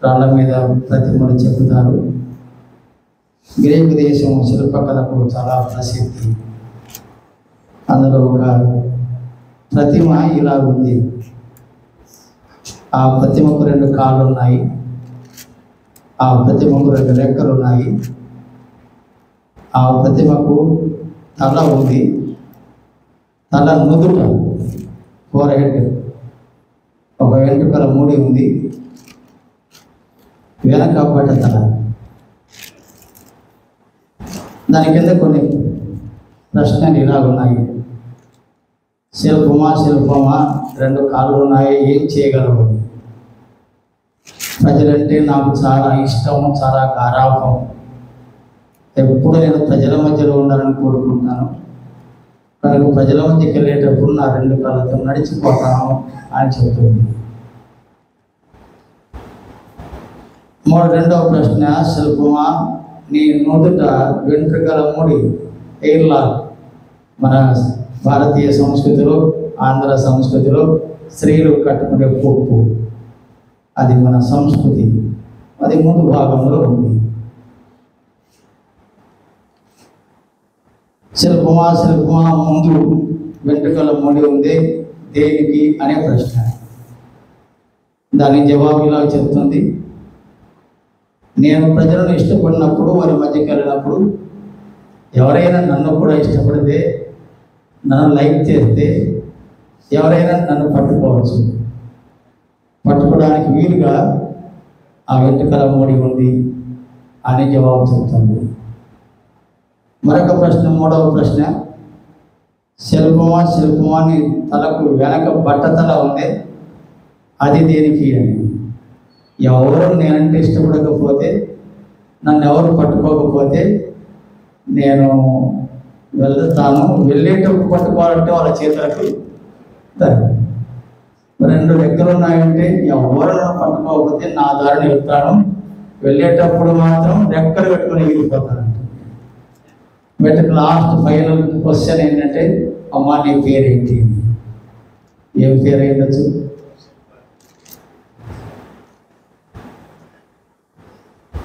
రాళ్ళ మీద ప్రతిమలు చెబుతారు. గ్రీకు దేశం శిల్పకళకు చాలా ప్రసిద్ధి. అందులో ఒక ప్రతిమ ఇలా ఉంది. ఆ ప్రతిమకు 2 కాళ్ళు ఉన్నాయి. ఆ ప్రతిమకు 2 రెక్కలు ఉన్నాయి. ఆ ప్రతిమకు తల ఉంది. తల నుదుట ఫోర్హెడ్ ఒక వెంట్రుకల మూడి ఉంది. వెనక బట్ట తల. దాని కింద కొన్ని ప్రశ్నలు ఇలా ఉన్నాయి. శిల్పమా 2 కాళ్ళు ఉన్నాయి, ఏం చేయగలవు? ప్రజలంటే నాకు చాలా ఇష్టం, చాలా గారాపం. ఎప్పుడు నేను ప్రజల మధ్యలో ఉండాలని కోరుకుంటాను. కనుక ప్రజల మధ్యకి వెళ్ళేటప్పుడు నా 2 కాళ్ళతో నడిచిపోతాను అని చెబుతుంది. రెండవ ప్రశ్న, శిల్పమా నీ నుదుట వెంట్రుకల ముడి ఎయిర్ లాక్. మన భారతీయ సంస్కృతిలో, ఆంధ్ర సంస్కృతిలో స్త్రీలు కట్టుకునే పొప్పు, అది మన సంస్కృతి. అది ముందు భాగంలో ఉంది. శిల్పమా ముందు వెంట్రుకల ముడి ఉంది, దేనికి అనే ప్రశ్న. దానికి జవాబు ఇలా చెప్తుంది. నేను ప్రజలను ఇష్టపడినప్పుడు, వారి మధ్యకి వెళ్ళినప్పుడు, ఎవరైనా నన్ను కూడా ఇష్టపడితే, నన్ను లైక్ చేస్తే, ఎవరైనా నన్ను పట్టుకోవచ్చు. పట్టుకోవడానికి వీలుగా ఆ వెంట్రుకల ముడి ఉంది అని జవాబు చెప్తుంది. మరొక ప్రశ్న, 3వ ప్రశ్న, శిల్పమా నీ తలకు వెనక బట్టతల ఉంది, అది దేనికి అని. ఎవరు నేనంటే ఇష్టపడకపోతే, నన్ను ఎవరు పట్టుకోకపోతే నేను వెళ్తాను. వెళ్ళేటప్పుడు పట్టుకోవాలంటే వాళ్ళ చేతులకు 2 రెక్కలు ఉన్నాయంటే ఎవరు నన్ను పట్టుకోకపోతే నా దారిని వెళ్తాను. వెళ్ళేటప్పుడు మాత్రం రెక్కలు పెట్టుకుని ఎగిరిపోతానంట. వీటికి లాస్ట్ ఫైనల్ క్వశ్చన్ ఏంటంటే, అమ్మా నీ పేరేంటి? ఏం పేరు అయ్యొచ్చు?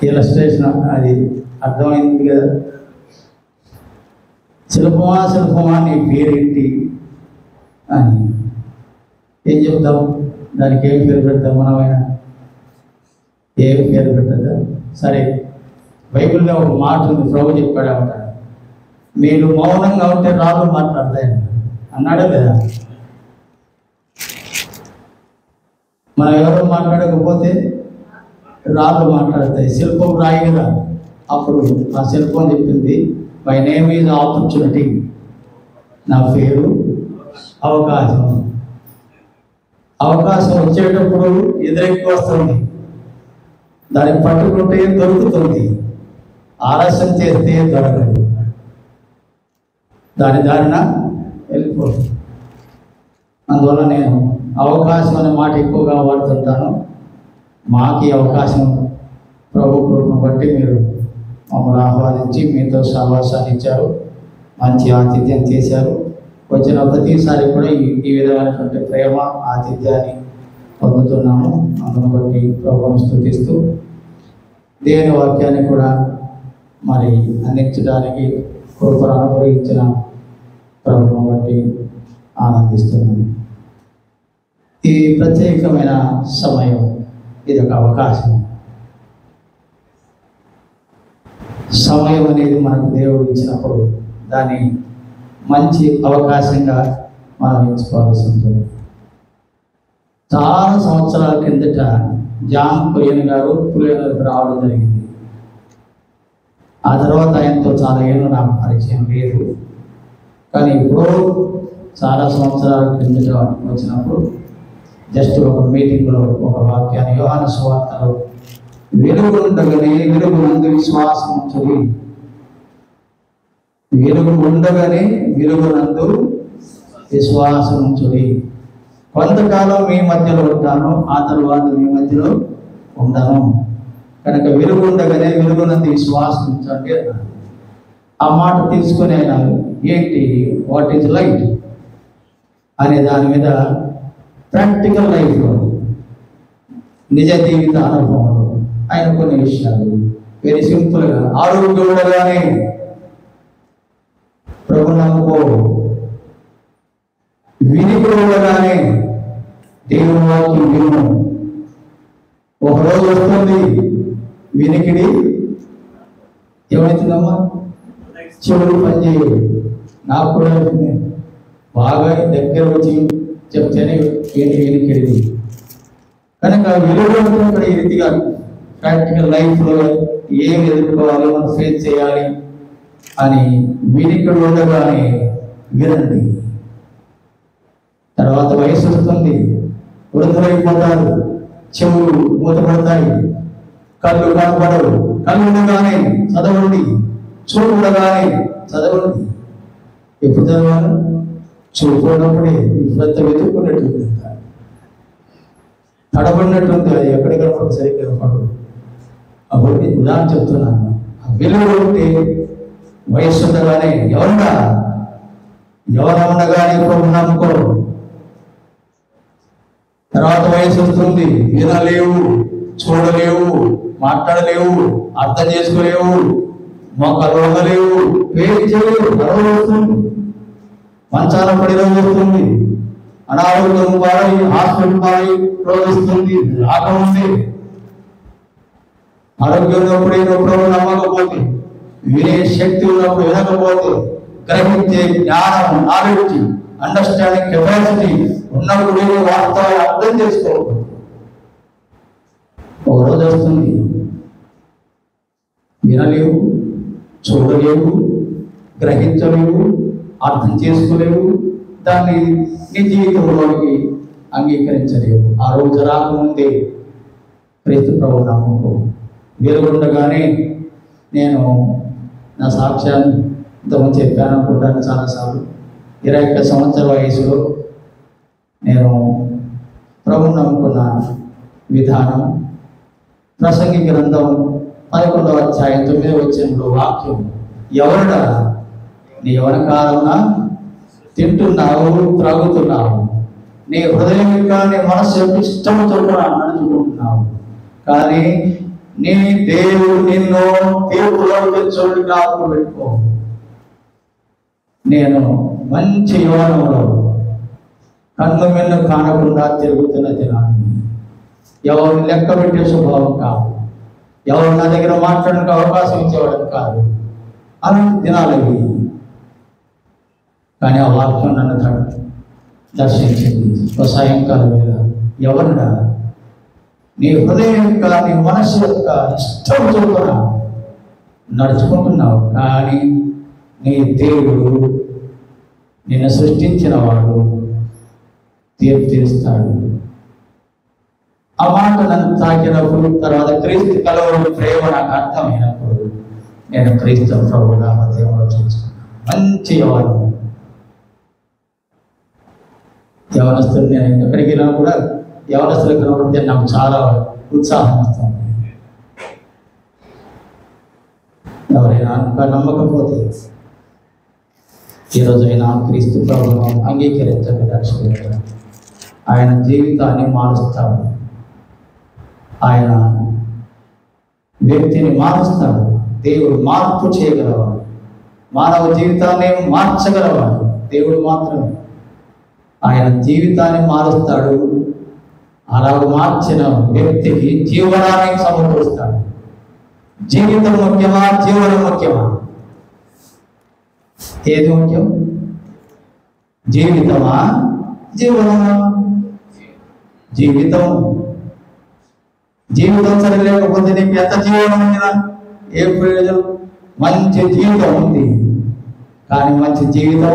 ఇలస్ట్రేషన్ అది అర్థమైంది కదా. శిల్పమా నీ పేరేంటి అని ఏం చెప్తాం? దానికి ఏం పేరు పెడతాం? మనమైనా ఏం పేరు పెట్టదా? సరే, బైబిల్లో ఒక మాట ఉంది, ప్రభు చెప్పాడు అన్నమాట, మీరు మౌనంగా ఉంటే రాళ్ళు మాట్లాడతాయి అన్నాడా లేదా? మనం ఎవరు మాట్లాడకపోతే రాళ్ళు మాట్లాడతాయి. శిల్పం రాయి కదా. అప్పుడు ఆ శిల్పం చెప్పింది, మై నేమ్ ఈజ్ ఆపర్చునిటీ. నా పేరు అవకాశం. అవకాశం వచ్చేటప్పుడు ఎదురెక్కి వస్తుంది, దాన్ని పట్టుకుంటే దొరుకుతుంది, ఆలస్యం చేస్తే దొరకదు, దారిన వెళ్ళిపోతుంది. అందువల్ల నేను అవకాశం అనే మాట ఎక్కువగా వాడుతుంటాను. మాకు ఈ అవకాశం ప్రభు కృపను బట్టి మీరు మమ్మల్ని ఆహ్వానించి మీతో సహవాసాన్ని ఇచ్చారు, మంచి ఆతిథ్యం చేశారు. వచ్చిన ప్రతిసారి కూడా ఈ విధమైనటువంటి ప్రేమ ఆతిథ్యాన్ని పొందుతున్నాము. అందును బట్టి ప్రభువును స్తుతిస్తూ దేవుని వాక్యాన్ని కూడా మరి అందించడానికి కృపను అనుగ్రహించిన ప్రభువును బట్టి ఆనందిస్తున్నాను. ఈ ప్రత్యేకమైన సమయం ఇది ఒక అవకాశం. సమయం అనేది మనకు దేవుడు ఇచ్చినప్పుడు దాన్ని మంచి అవకాశంగా మనం ఎంచుకోవాల్సి ఉంటుంది. చాలా సంవత్సరాల కిందట జాన్ కొరియన్ గారు పులివెందులకు రావడం జరిగింది. ఆ తర్వాత ఆయనతో చాలా ఏళ్ళు నాకు పరిచయం లేదు. కానీ ఇప్పుడు చాలా సంవత్సరాల కిందట వచ్చినప్పుడు జస్ట్ ఒక మీటింగ్లో ఒక వాక్యాన్ని, యోహాను సువార్తలో, వెలుగు ఉండగానే వెలుగునందు విశ్వాసం ఉంచుడి. వెలుగు ఉండగానే వెలుగునందు విశ్వాసం ఉంచుడి. కొంతకాలం మీ మధ్యలో ఉంటాను, ఆ తర్వాత మీ మధ్యలో ఉండను. కనుక వెలుగు ఉండగానే వెలుగునందు విశ్వాసం ఉంచండి. ఆ మాట తీసుకుని ఆయన ఏంటి, వాట్ ఈజ్ లైట్ అనే దాని మీద ప్రాక్టికల్ లైఫ్లో, నిజ జీవిత అనుభవంలో ఆయన కొన్ని విషయాలు వెరీ సింపుల్గా, ఆరోగ్యం ఉండగానే ప్రభు నమ్ముకో, వినికిడి ఉండగానే దేవుని వాక్యం విను. ఒకరోజు వస్తుంది వినికిడి ఏమవుతుందమ్మా, చెవులు పనిచేయవు. నాకు కూడా బాగా దగ్గర వచ్చి చెప్తేనే ఏంటి వినికిడిది. కనుక విలువ ఇక్కడ ఈ రీతిగా ప్రాక్టికల్ లైఫ్లో ఏం ఎదుర్కోవాలి, మనం ఫేస్ చేయాలి అని వినికిడి ఉండగానే వినండి. తర్వాత వయసు వస్తుంది, వృద్ధులైపోతారు, చెవులు మూతపడతాయి, కళ్ళు కనపడవు. కళ్ళు ఉండగానే చదవండి, చూపు ఉండగానే చదవండి. ఎప్పుడు చదవాలి? చూపుకున్నప్పుడే. ఇప్పుడంతా వెతుక్కున్నట్టు తడబడినట్టుంది, అది ఎక్కడ కనపడదు, సరిగ్గా కనపడదు. అప్పుడు ఉదాహరణ చెప్తున్నాను. విలువ ఉంటే వయస్సు ఉండగానే ఎవరన్నగానే ప్రభు నమ్ముకో. తర్వాత వయసు వస్తుంది, వినలేవు, చూడలేవు, మాట్లాడలేవు, అర్థం చేసుకోలేవు, మొక్కలు వంగలేవు, పేరు చేయలేవు. గర్వం వస్తుంది, మంచాల పడి రోజు వస్తుంది, అనారోగ్యం పాడి హాస్పిటల్ పాడి రోజు వస్తుంది, రాక ఉంది. ఆరోగ్యం ఉన్నప్పుడే ప్రభు నమ్మకపోతే, వినే శక్తి ఉన్నప్పుడు వినకపోతే, గ్రహించే జ్ఞానం, నాలెడ్జ్, అండర్స్టాండింగ్ కెపాసిటీ ఉన్నప్పుడు వాస్తవాలు అర్థం చేసుకోవాలి. ఒక రోజు వస్తుంది, వినలేవు, చూడలేవు, గ్రహించలేవు, అర్థం చేసుకోలేవు, దాన్ని నీ జీవితంలోకి అంగీకరించలేవు. ఆ రోజు రాకముందే క్రీస్తు ప్రభు నమ్మకం. వెలుగుండగానే నేను నా సాక్ష్యాన్ని చెప్పాను అనుకుంటాను చాలాసార్లు. 21 సంవత్సరాల వయసులో నేను ప్రభువును నమ్ముకున్న విధానం, ప్రసంగి గ్రంథం 11వ అధ్యాయం 9వ వచనంలో వాక్యం, ఎవరుడా నీ యవ్వన కాలమున తింటున్నావు, త్రాగుతున్నావు, నీ హృదయం యొక్క నీ మనస్సు యొక్క ఇష్టం చొప్పున నడుచుకుంటున్నావు, కానీ నీ దేవుడు నిన్ను తీర్పులో తెచ్చుకొని జ్ఞాపకం పెట్టుకో. నేను మంచి యవ్వనంలో కన్ను మిన్ను కానకుండా తిరుగుతున్న దినాన్ని, ఎవరిని లెక్క పెట్టే స్వభావం కాదు, ఎవరు నా దగ్గర మాట్లాడడానికి అవకాశం ఇచ్చేవాడు కాదు, అలాంటి దినాలు అవి. కానీ ఆ వాక్యం నన్ను దర్శించింది. ఒక సాయంకాలం వేళ, ఎవరుడా నీ హృదయం యొక్క నీ మనస్సు యొక్క ఇష్టం చొప్పున నడుచుకుంటున్నావు, కానీ నీ దేవుడు నిన్ను సృష్టించిన వాడు తీర్పు తీరుస్తాడు. ఆ మాట నన్ను తాకినప్పుడు, తర్వాత క్రీస్తు కలవడం ప్రేమ నాకు అర్థమైనప్పుడు, నేను క్రీస్తు ప్రభువుగా దేవుడు చూసుకున్నాను. మంచి యవనస్తులు నేను ఎక్కడికి వెళ్ళినా కూడా యవనస్తులు కనబడితే నాకు చాలా ఉత్సాహం వస్తుంది. ఎవరైనా నమ్మకపోతే ఈరోజైనా క్రీస్తు ప్రభువును అంగీకరించండి. రక్షకుడు ఆయన జీవితాన్ని మారుస్తాడు, ఆయన వ్యక్తిని మారుస్తాడు. దేవుడు మార్పు చేయగలవాడు, మానవ జీవితాన్ని మార్చగలవాడు దేవుడు మాత్రమే. ఆయన జీవితాన్ని మారుస్తాడు. అలా మార్చిన వ్యక్తికి జీవనాన్ని సమకూరుస్తాడు. జీవితం ముఖ్యమా, జీవనం ముఖ్యమా? ఏది ముఖ్యం? జీవితమా, జీవనమా? జీవితం సరి లేకపోతే నీకు ఎంత జీవనం ఉందినా ఏ ప్రయోజనం? మంచి జీవితం ఉంది కానీ మంచి జీవితం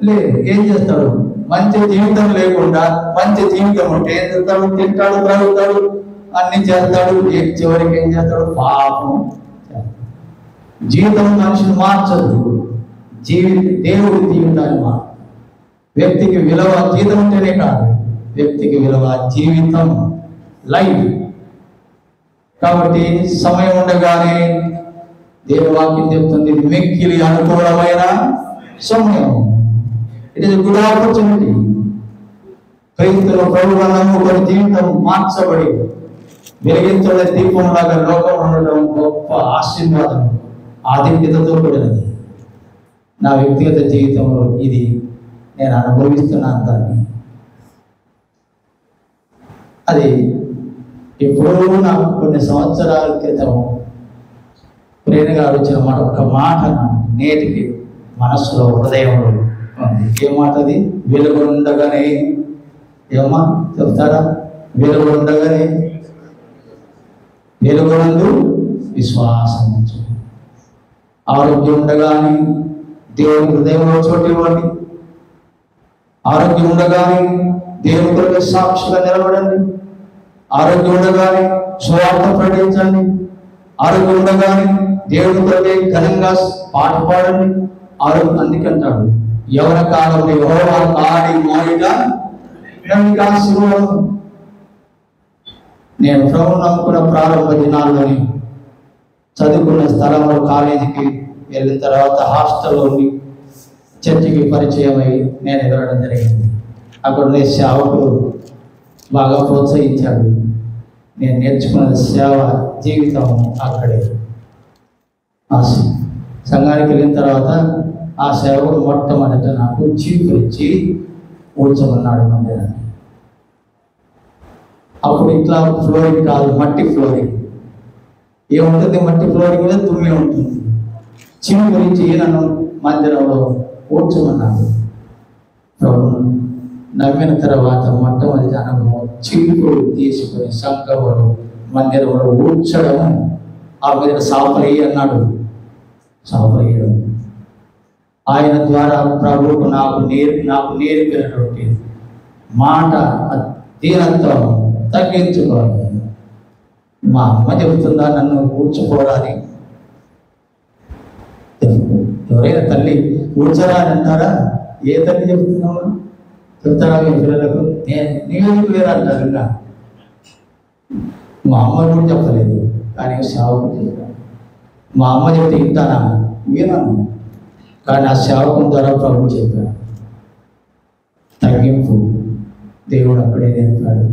లేదు. ఏం చేస్తాడు? మంచి జీవితం లేకుండా మంచి జీవితం ఉంటే ఏం చేస్తాడు? తింటాడు, త్రాగుతాడు, అన్ని చేస్తాడు. చివరికి ఏం చేస్తాడు? పాపం. జీవితం మనిషిని మార్చదు, దేవుడి జీవితాన్ని మార్చదు. వ్యక్తికి విలువ జీవితం ఉంటేనే కాదు, వ్యక్తికి విలువ జీవితం, లైఫ్. కాబట్టి సమయం ఉండగానే దేవువాక్యం చెప్తుంది, మిక్కిలి అనుకూలమైన సమయం. It is good opportunity. క్రీస్తులో ప్రభువుగా నమ్ముకొని జీవితం మార్చబడి వెలిగించబడే దీపంలాగా లోకం ఉండడం గొప్ప ఆశీర్వాదం, ఆధిక్యతతో కూడినది. నా వ్యక్తిగత జీవితంలో ఇది నేను అనుభవిస్తున్నాను. దాన్ని అది ఎప్పుడూ నాకు కొన్ని సంవత్సరాల క్రితం ప్రేరణ గారు వచ్చిన మాట, ఒక మాట నేటికి మనస్సులో హృదయంలో ఉంది. ఏ మాట అది? వెలుగు ఉండగానే, ఏమా చెప్తారా? వెలుగు ఉండగానే వెలుగునందు విశ్వాసం ఉంచు. ఆరోగ్యం ఉండగానే దేవుని హృదయంలో చోటు ఇవ్వండి. ఆరోగ్యం ఉండగానే దేవుని కొరకు సాక్షిగా నిలబడండి. ఆరోగ్యం ఉండగానే సువార్త ప్రకటించండి. ఆరోగ్యం ఉండగానే దేవుని కొరకే ఘనంగా పాట పాడండి. ఆరోగ్యం అందుకంటాడు, యవన కాలంలో యెహోవా కాడి మోయిట నేను ప్రభువును నమ్ముకున్న ప్రారంభ దినాల్లోని చదువుకున్న స్థలంలో కాలేజీకి వెళ్ళిన తర్వాత హాస్టల్లో ఉండి చర్చికి పరిచయం అయ్యి నేను ఎగరడం జరిగింది. అక్కడ నేను సేవకుడు బాగా ప్రోత్సహించాడు. నేను నేర్చుకున్న సేవ జీవితం అక్కడే. ఆ సంఘానికి వెళ్ళిన తర్వాత ఆ సేవకుడు మొట్టమొదట నాకు చీపులు ఇచ్చి ఊడ్చమన్నాడు మందిరాన్ని. అప్పుడు ఇట్లా ఫ్లోరింగ్ కాదు, మట్టి ఫ్లోరింగ్. ఏముంటుంది? మట్టి ఫ్లోరింగ్ మీద తుమ్మి ఉంటుంది. చీపు గురించి నన్ను మందిరంలో ఊడ్చమన్నాడు. ప్రభువును నమ్మిన తర్వాత మొట్టమొదటి అనుభవం చీపులు తీసుకుని సంఘంలో మందిరంలో ఊడ్చడం. ఆ మీద సాపరేయి అన్నాడు. సాపరేయడం ఆయన ద్వారా ప్రభువుకు నాకు నేర్పినటువంటి మాట దీనంతో తగ్గించుకోవాలి. మా అమ్మ చెబుతుందా నన్ను ఊడ్చుకోవాలి? ఎవరైనా తల్లి ఊడ్చరా అని అంటారా? ఏ తల్లి చెబుతున్నావు? చెప్తారా మీ పిల్లలకు? నేను లేదంటారు. ఇంకా మా అమ్మ కూడా చెప్పలేదు, కానీ సేవకు చెప్పాను. మా అమ్మ చెప్తే వింటానా? వినను. కానీ ఆ సేవకం ద్వారా ప్రభు చెప్పాడు. తగ్గింపు దేవుడు అక్కడే నేర్పాడు.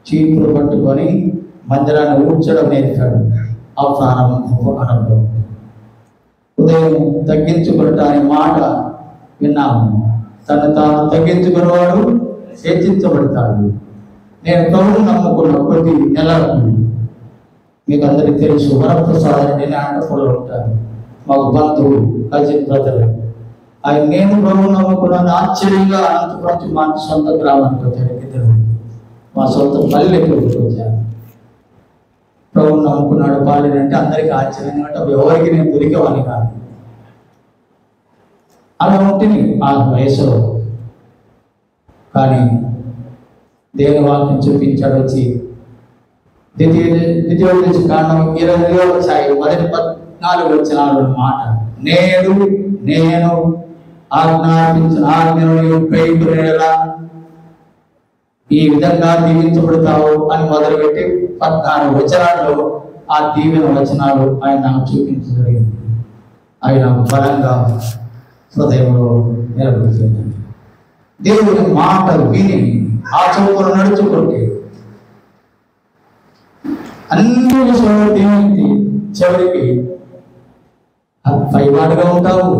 చీపులు పట్టుకొని మందిరాన్ని ఊడ్చడం నేర్పాడు. ఆ ప్రారంభ అనుభవం. ఉదయం తగ్గించుకునటానికి మాట విన్నాము. తను తాను తగ్గించుకునేవాడు హెచ్చించబడతాడు. నేను ప్రభువును నమ్ముకున్న కొద్ది నెలలకు మీకు అందరికీ తెలుసు, వరప్రసాద్ రెడ్డి ఆంధ్రప్రదేశ్లో ఉంటారు. మాకు బంధువు, కజిన్ బ్రదర్. ఆయన నేను ప్రభువును నమ్ముకున్నాను. ఆశ్చర్యంగా అనంతపురం నుంచి మా సొంత గ్రామానికి వచ్చాడు. ఇద్దరు మా సొంత పల్లెటూరుకి వచ్చారు. ప్రభువును నమ్ముకున్నాడు పాలేదంటే అందరికీ ఆశ్చర్యంగా అంటే ఎవరికి నేను దొరికేవాడిని కాదు. అలా ఉంటుంది ఆ వయసులో. కానీ దేవుని వాక్యం చూపించాడు. వచ్చి ద్వితీయోపదేశ కాండం 20 వచ్చాయి. మొదటి 14 వచనాలు మాట, నేను ఆజ్ఞాపించిన ఆజ్ఞను కైకొనేలా ఈ విధంగా దీవించబడతావు అని మొదలుపెట్టి 14 వచనాల్లో ఆ దీవెన వచనాలు ఆయన నాకు చూపించగలిగింది. ఆయన బలంగా హృదయంలో నిలబడుతుంది. దేవుని మాట విని ఆ చోటులో నడుచుకుంటే అన్ని విషయంలో దేవునికి చివరికి పైవాడిగా ఉంటావు,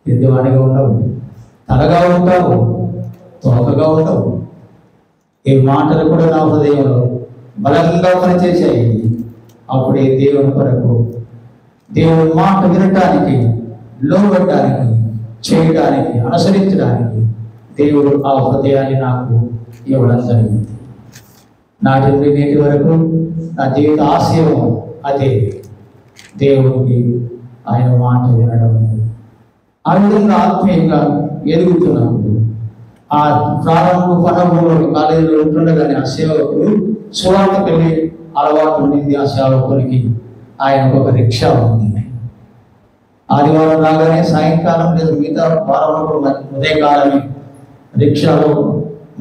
పెద్దవాడిగా ఉండవు, తలగా ఉంటావు, తోకగా ఉండవు. ఈ మాటలు కూడా నా హృదయంలో బలంగా పనిచేసాయి. అప్పుడే దేవుని కొరకు, దేవుని మాట వినటానికి, లోబడటానికి, చేయడానికి, అనుసరించడానికి దేవుడు ఆ హృదయాన్ని నాకు ఇవ్వడం జరిగింది. నాటి నుండి నేటి వరకు నా జీవిత ఆశయం అదే, దేవునికి ఆయన మాట వినడం. ఆ విధంగా ఆత్మీయంగా ఎదుగుతున్నప్పుడు ఆ ప్రారంభ పనులు కాలేజీలో ఉంటుండగానే ఆ సేవకుడు సువార్తకు వెళ్ళి అలవాటు ఉండింది. ఆ సేవకునికి ఆయనకు ఒక రిక్షా ఉంది. ఆదివారం రాగానే సాయంకాలం లేదా మిగతా వారం ఉదయకాలమే రిక్షాలో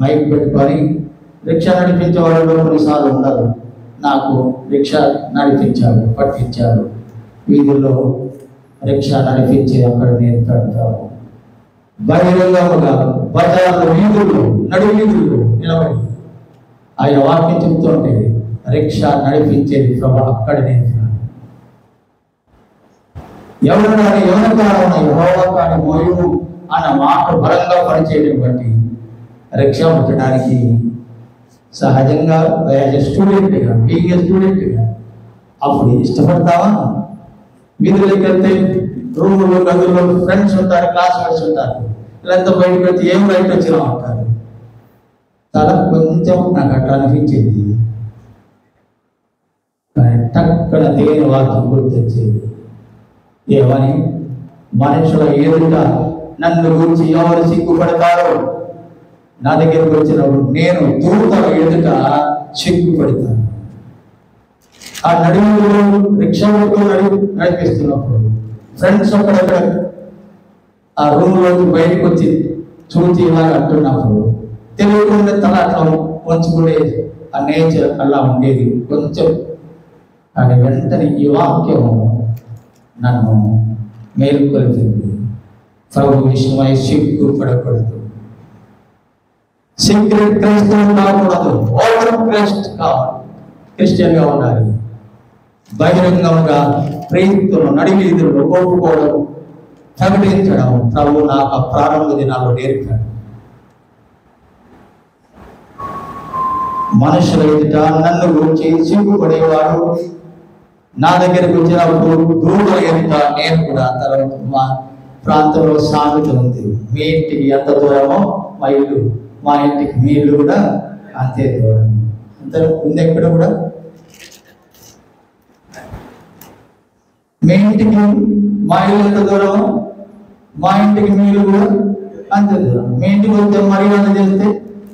మైక్ పెట్టుకొని రిక్షా నడిపించే వాళ్ళు కొన్నిసార్లు ఉండరు. నాకు రిక్షా నడిపించాడు, పట్టించాడు. వీధుల్లో రిక్షా నడిపించి అక్కడ నేను పెడతాను. బహిరంగముగా బజార్లో వీధుల్లో నడు వీధుల్లో నిలబడి ఆయన వాక్యం చెబుతుంటే రిక్షా నడిపించేది ప్రభు అక్కడ నేర్చుకున్నాను. ఎవరు కానీ యెహోవా కానీ మోయుము అన్న మాట బలంగా పనిచేయడం బట్టి రిక్షా ముట్టడానికి సహజంగా స్టూడెంట్గా స్టూడెంట్గా అప్పుడు ఇష్టపడతావా? వీధులకి వెళ్తే రూములు గదుల్లో ఫ్రెండ్స్ ఉంటారు, క్లాస్మేట్స్ ఉంటారు, వీళ్ళంతా బయటకు వెళ్తే ఏం బయట వచ్చినా ఉంటారు. చాలా కొంచెం నాకు అట్లా అనిపించేది. టక్కన దేవుని వాక్యం గుర్తొచ్చేది. ఏమని? మనుషుల ఎదుట నన్ను గురించి ఎవరు సిగ్గుపడతారో నా దగ్గరకు వచ్చినప్పుడు నేను దూతల ఎదుట సిగ్గుపడతాను. ఆ నడుములో రిక్షాలతో నడిపిస్తున్నప్పుడు ఫ్రెండ్స్ అక్కడక్కడ ఆ రూమ్లోకి బయటకు వచ్చి చూచి ఇలాగ అంటున్నప్పుడు తెలియకుండా తల అట్లా వంచుకునే ఆ నేచర్ అలా ఉండేది కొంచెం. కానీ వెంటనే ఈ వాక్యం నన్ను మేలుకొల్పింది. ప్రభు విషయమై సిగ్గుపడకూడదు, సీక్రెట్ క్రైస్తవం కాకూడదు, ఓపెన్ క్రైస్ట్ కావాలి, క్రిస్టియన్గా ఉండాలి. బహిరంగంగా ప్రేమితులు నడివీధుల్లో ఒప్పుకోవడం, ప్రకటించడం ప్రభు నాకు ఆ ప్రారంభ దినాల్లో నేర్పాడు. మనుషుల ఎదుట నన్ను గురించి సిగ్గుపడేవాడు నా దగ్గరకు వచ్చినప్పుడు దూడ ఎదుట నేను కూడా. తర్వాత మా ప్రాంతంలో సామెత ఉంది, మీ ఇంటికి ఎంత దూరమో మా ఇల్లు, మా ఇంటికి మీ ఇల్లు కూడా అంతే దూరం. అంత ఉంది ఎక్కడ కూడా. మీ ఇంటికి మా ఇల్లు ఎంత దూరమో మా ఇంటికి మీ ఇల్లు కూడా అంతే దూరం. మీ ఇంటికి వస్తే మర్యాద చేస్తే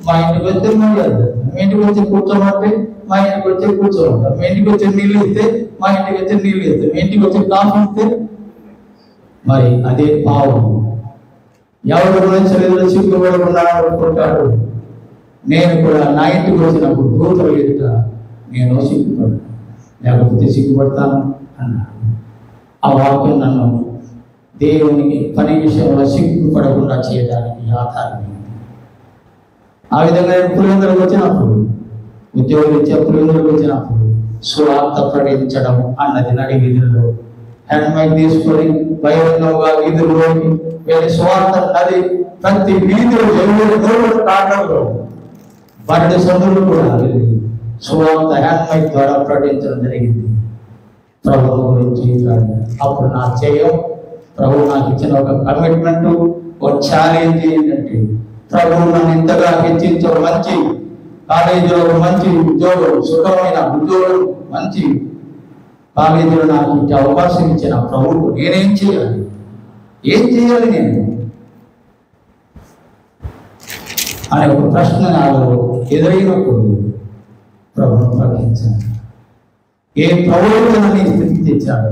మా ఇంటికి వస్తే మర్యాద, మీ ఇంటికి వచ్చి కూర్చోమంటే మా ఇంటికి వచ్చి కూర్చోమంటారు, మీ ఇంటికి వచ్చి నీళ్ళు ఇస్తే మా ఇంటికి వచ్చి నీళ్ళు ఇస్తే, మీ ఇంటికి వచ్చి కాఫీ ఇస్తే. మరి అదే పావు. ఎవరి గురించి సిగ్గుపడకుండా అనుకుంటాడు. నేను కూడా నా ఇంటికి వచ్చినప్పుడు దూతలు ఎదుట నేను సిగ్గుపడను, లేకపోతే సిగ్గుపడతాను అన్నాడు. ఆ వాక్యం నన్ను దేవునికి పని విషయంలో సిగ్గుపడకుండా చేయడానికి ఆధారమైంది. ఆ విధంగా నేను పులివెందులకు వచ్చినప్పుడు, ఉద్యోగులు ఇచ్చే పులివెందులకు వచ్చినప్పుడు సువార్త ప్రకటించడం అన్నది నడి వీధుల్లో హ్యాండ్ మైక్ తీసుకొని బహిరంగంగా వీధుల్లోకి వెళ్ళి సువార్త నది ప్రతి వీధులు ఎవరి కారణంలో వారి సొంతలు కూడా వెళ్ళి సువార్త హ్యాండ్ మైక్ ద్వారా ప్రకటించడం జరిగింది. ప్రభువు గురించి. అప్పుడు నా చేయం ప్రభు నాకు ఇచ్చిన ఒక కమిట్మెంట్, ఒక ఛాలెంజ్ ఏంటంటే ప్రభువు నన్ను ఇంతగా హెచ్చించే మంచి కాలేజీలో మంచి ఉద్యోగం, సుఖమైన ఉద్యోగం, మంచి కాలేజీలో నాకు ఇంటి అవకాశం ఇచ్చిన ప్రభువు నేనేం చేయాలి, ఏం చేయాలి నేను అనే ఒక ప్రశ్న నాలో ఎదురైనప్పుడు ప్రభువును ప్రకటించాను. ఏ ప్రభువు నన్ను ఈ స్థితికి తెచ్చాడు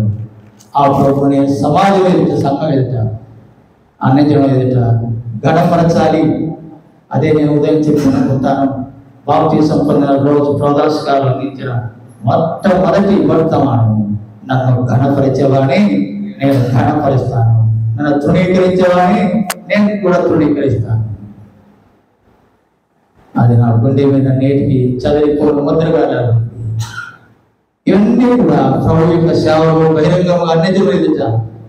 ఆ ప్రభువుని సమాజం ఎదుట, సంఘం ఎదుట, అన్యజనం ఎదుట గణపరచాలి. అదే నేను ఉదయం చెప్పుకుంటాను. బాప్తీసం పొందిన రోజు ప్రోదాస్కారం అందించిన మొట్టమొదటి వర్తమానం, నన్ను ఘనపరిచేవాడిని నేను ఘనపరుస్తాను, నన్ను తృణీకరించేవాడిని నేను కూడా తృణీకరిస్తాను. అది నా గుండె మీద నేటికి చదివిపోయిన ముద్రగా. ఇవన్నీ కూడా ప్రభు యొక్క సేవలు బహిరంగంగా అన్యజనుల ఎదుట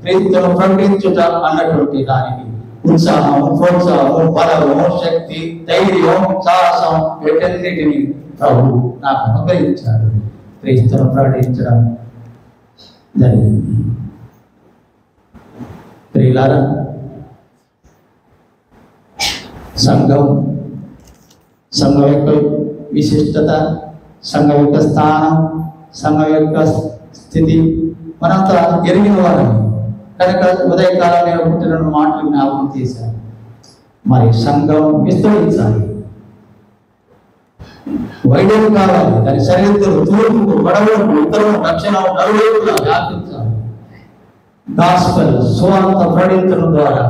క్రీస్తును ప్రకటించుట అన్నటువంటి దానికి ఉత్సాహం, ప్రోత్సాహం, బలము, శక్తి, ధైర్యం, సాహసం వీటన్నిటిని ప్రభు నాకు అనుగ్రహించాడు. క్రీస్తును ప్రకటించడం జరిగింది. ప్రియులారా, సంఘం యొక్క విశిష్టత, సంఘం యొక్క స్థానం, సంఘం యొక్క స్థితి మనంతా ఎరిగిన వారని కనుక ఉదయకాలం నేను పుట్టిన మాటలు జ్ఞాపకం చేశాను. మరి సంఘం విస్తరించాలి, వైద్యం కావాలి, దాని సరిహద్దులు తూర్పు, వడవకు, ఉత్తరం, దక్షిణం నలువైపులా వ్యాపించాలి. గాస్పెల్ సువార్త ప్రకటించడం ద్వారా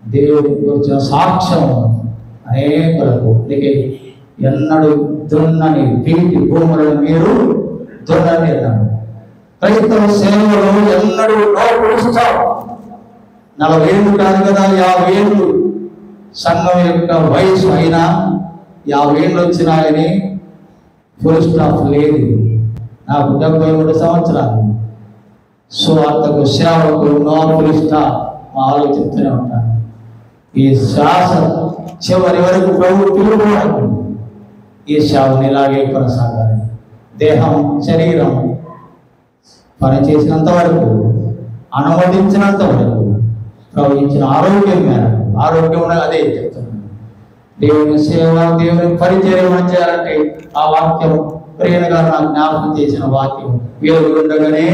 దేవుని గురించిన సాక్ష్యం అనేకులకు. ఎన్నడూ దున్నని వీటి భూములను మీరు దున్నని అన్నాడు. క్రైస్తవ సేవలో ఎన్నడూ లోపడుస్తాం. 40 ఏళ్ళు కాదు కదా, 50 ఏళ్ళు సంఘం యొక్క వయసు అయినా 50 ఏళ్ళు వచ్చినాయని ఫుల్ స్టాప్ లేదు. నాకు 73 సంవత్సరాలు. సువార్తకు సేవకు నో ఫుల్ స్టాప్ ఆలోచిస్తూనే ఉంటాను. ఈ శ్వాస చివరి వరకు ప్రభు పిలుపుకోవడం, ఈ సేవను ఇలాగే కొనసాగాలి. దేహం శరీరం పనిచేసినంత వరకు, అనుమతించినంత వరకు, ప్రభు ఇచ్చిన ఆరోగ్యం మేరకు, ఆరోగ్యం ఉన్నది అదే చెప్తున్నాను. దేవుని సేవ, దేవుని పరిచర్య చేయాలంటే ఆ వాక్యం ప్రేరణ గారు నాకు జ్ఞాపకం చేసిన వాక్యం, వెలుగు ఉండగానే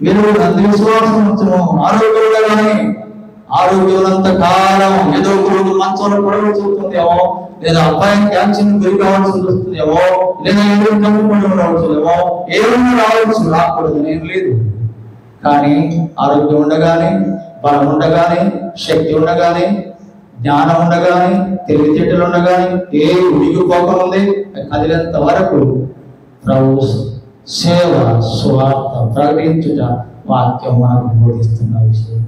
వెలుగు విశ్వాసం ఉంచును, ఆరోగ్యం ఉండగానే ఆరోగ్యమంత కాలం ఏదో గురువు మంచంలో పొడవు చూస్తుందేమో, లేదా అబ్బాయి క్యాన్సర్ గురి కావాల్సి వస్తుందేమో, లేదా ఏదో కమ్ముకోవడం రావచ్చుదేమో, ఏమన్నా రావచ్చు, రాకూడదు ఏం లేదు. కానీ ఆరోగ్యం ఉండగానే, బలం ఉండగానే, శక్తి ఉండగానే, జ్ఞానం ఉండగానే, తెలివితేటలు ఉండగానే, ఏ ఉడిగిపోకముందే కదిలేంత వరకు ప్రభు సేవ, స్వార్థ ప్రకటించుట వాక్యం మనకు బోధిస్తున్న విషయం.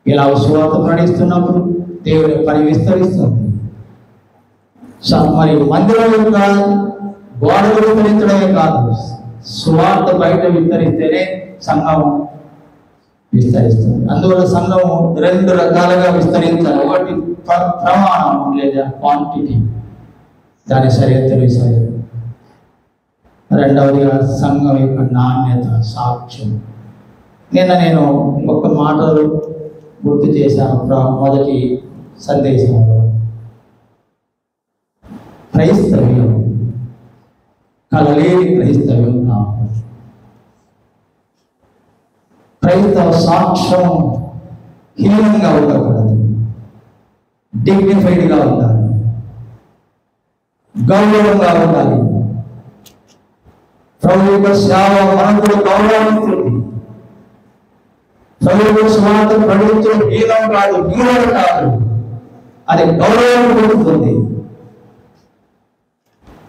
ఇలా స్వార్థ ప్రకటిస్తున్నప్పుడు దేవుని పని విస్తరిస్తుంది. మరి మందిరం యొక్క గోడలు విస్తరించడమే కాదు, స్వార్థ బయట విస్తరిస్తేనే సంఘం విస్తరిస్తుంది. అందువల్ల సంఘం 2 రకాలుగా విస్తరించాలి. ఒకటి ప్రమాణం లేదా క్వాంటిటీ, దాని సరిహద్దు విషయం. రెండవదిగా సంఘం యొక్క నాణ్యత, సాక్ష్యం. నిన్న నేను ఒక మాటలు గుర్తు చేశాను మొదటి సందేశంలో. క్రైస్తవ్యం కలలేని క్రైస్తవ్యం కావాలి. క్రైస్తవ సాక్ష్యం హీనంగా ఉండకూడదు, డిగ్నిఫైడ్గా ఉండాలి, గౌరవంగా ఉండాలి. ప్రభు యొక్క సేవ మనకు కూడా గౌరవిస్తుంది. ప్రభు యొక్క స్వార్థ ప్రకటించే హీనం కాదు, హీనం కాదు, అది గౌరవం పొందుతుంది.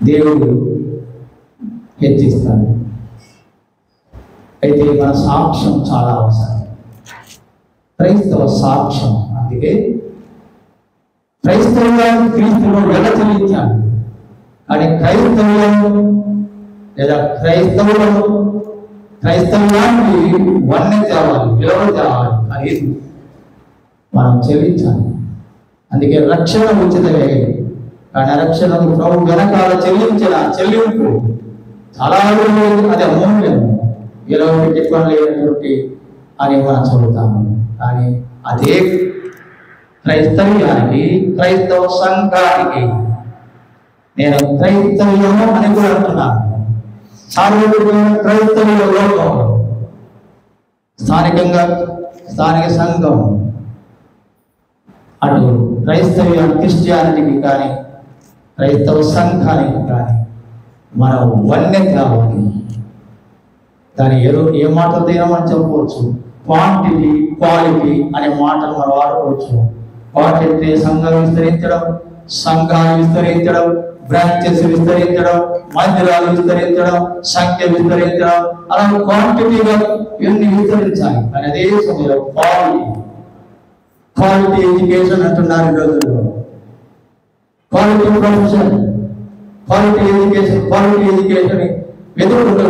దేవుడు హెచ్చిస్తాడు. అయితే మన సాక్ష్యం చాలా అవసరం, క్రైస్తవ సాక్ష్యం. అందుకే క్రైస్తవ్యాన్ని క్రీస్తులో వెలచలించాలి. కానీ క్రైస్తవ్యం లేదా క్రైస్తవ్యాన్ని వన్నె తేవాలి, విలువ తేవాలి, అది మనం చెల్లించాలి. అందుకే రక్షణ ఉచితమే, కానీ రక్షణకు ప్రభు వెనకాల చెల్లించిన చెల్లింపు చాలా అది అమూల్యం, విలువ పెట్టుకోలేనటువంటి అని మనం చదువుతాము. కానీ అదే క్రైస్తవ్యానికి, క్రైస్తవ సంఘానికి, నేను క్రైస్తవ్యము అని కూడా అంటున్నాను. సార్వత్రికమైన క్రైస్తవ లోకం, స్థానిక సంఘం, అటు క్రైస్తవ క్రిస్టియానిటీకి కానీ క్రైస్తవ సంఘానికి కానీ మనం వన్నె కావాలి. దాని ఏ మాటలు తినమని చెప్పవచ్చు, క్వాంటిటీ క్వాలిటీ అనే మాటలు మనం వాడుకోవచ్చు. క్వాంటిటీ సంఘం విస్తరించడం, సంఘాలు విస్తరించడం, బ్రాంచెస్ విస్తరించడం, మందిరాలు విస్తరించడం, సంఖ్య విస్తరించడం, అలా క్వాంటిటీగా ఇవన్నీ విస్తరించాలి. కానీ అదే సమయంలో క్వాలిటీ ఎడ్యుకేషన్ అంటున్నారు ఈ రోజుల్లో. క్వాలిటీ ప్రొఫెషన్, క్వాలిటీ ఎడ్యుకేషన్ వెతుకుంటూ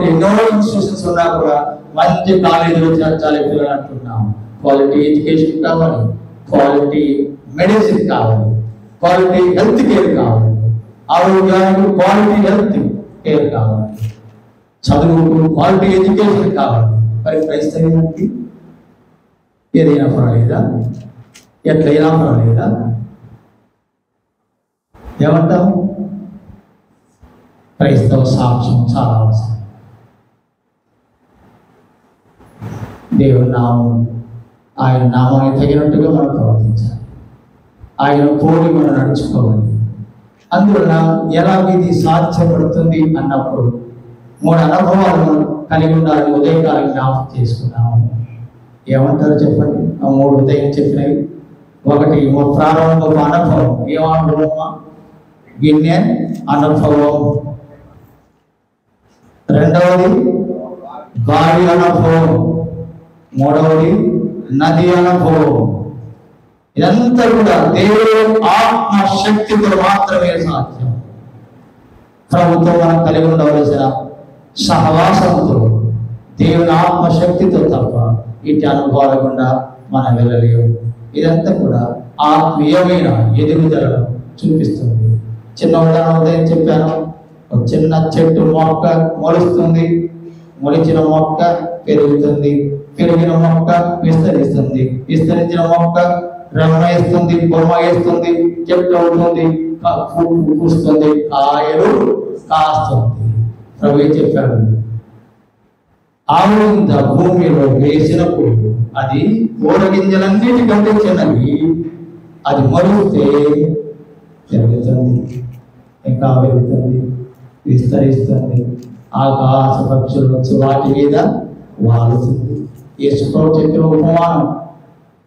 ఎన్నో ఇన్స్టిట్యూషన్స్ ఉన్నా కూడా మంచి కాలేజీలో చేర్చాలి పిల్లలు అంటున్నాం. క్వాలిటీ ఎడ్యుకేషన్ కావాలి, క్వాలిటీ మెడిసిన్ కావాలి, క్వాలిటీ హెల్త్ కేర్ కావాలి, ఆరోగ్యానికి క్వాలిటీ హెల్త్ కేర్ కావాలి, చదువుకు క్వాలిటీ ఎడ్యుకేషన్ కావాలి. మరి క్రైస్తవ్యానికి ఏదైనా పర్వాలేదా? ఎట్లయినా పర్వాలేదా? ఏమంటాము? క్రైస్తవ సాక్ష్యం చాలా అవసరం. దేవుని నామం, ఆయన నామానికి తగినట్టుగా మనం ప్రవర్తించాలి, ఆయన పోలి మనం నడుచుకోవాలి. అందువల్ల ఎలా ఇది సాధ్యపడుతుంది అన్నప్పుడు 3 అనుభవాలను కలిగి ఉండాలని ఉదయకాలం జ్ఞాపకం చేసుకున్నాము. ఏమంటారు చెప్పండి? ఆ 3 ఉదయం చెప్పినవి. ఒకటి ప్రారంభ అనుభవం. ఏమనుభవమా? గిన్నె అనుభవం. రెండవది గాలి అనుభవం. మూడవది నది అనుభవం. ఇదంతా కూడా దేవుడు ఆత్మ శక్తితో మాత్రమే సాధ్యం. ప్రభుత్వం మనం కలిగి ఉండవలసిన సహవాసంతో దేవుని ఆత్మశక్తితో తప్ప ఇటు అనుభవాల గుండా మనం వెళ్ళలేము. ఇదంతా కూడా ఆత్మీయమైన ఎదుగుదలను చూపిస్తుంది. చిన్న ఉదాహరణ ఉదయం చెప్పాను. ఒక చిన్న చెట్టు మొక్క మొలుస్తుంది, మొలిచిన మొక్క పెరుగుతుంది, పెరిగిన మొక్క విస్తరిస్తుంది, విస్తరించిన మొక్క రమ వేస్తుంది, బొమ్మ వేస్తుంది, చెట్టు అవుతుంది, పూస్తుంది, కాయలు కాస్తుంది. ప్రభు చెప్పాడు, ఆవుంత భూమిలో వేసినప్పుడు అది కూరగింజలన్నిటికంటే చిన్నవి, అది మరుస్తే పెరుగుతుంది, ఇంకా పెరుగుతుంది, విస్తరిస్తుంది, ఆకాశ పక్షులు వచ్చి వాటి మీద వాలుతుంది. యేసు ప్రభు చెప్పిన ఉపమానం,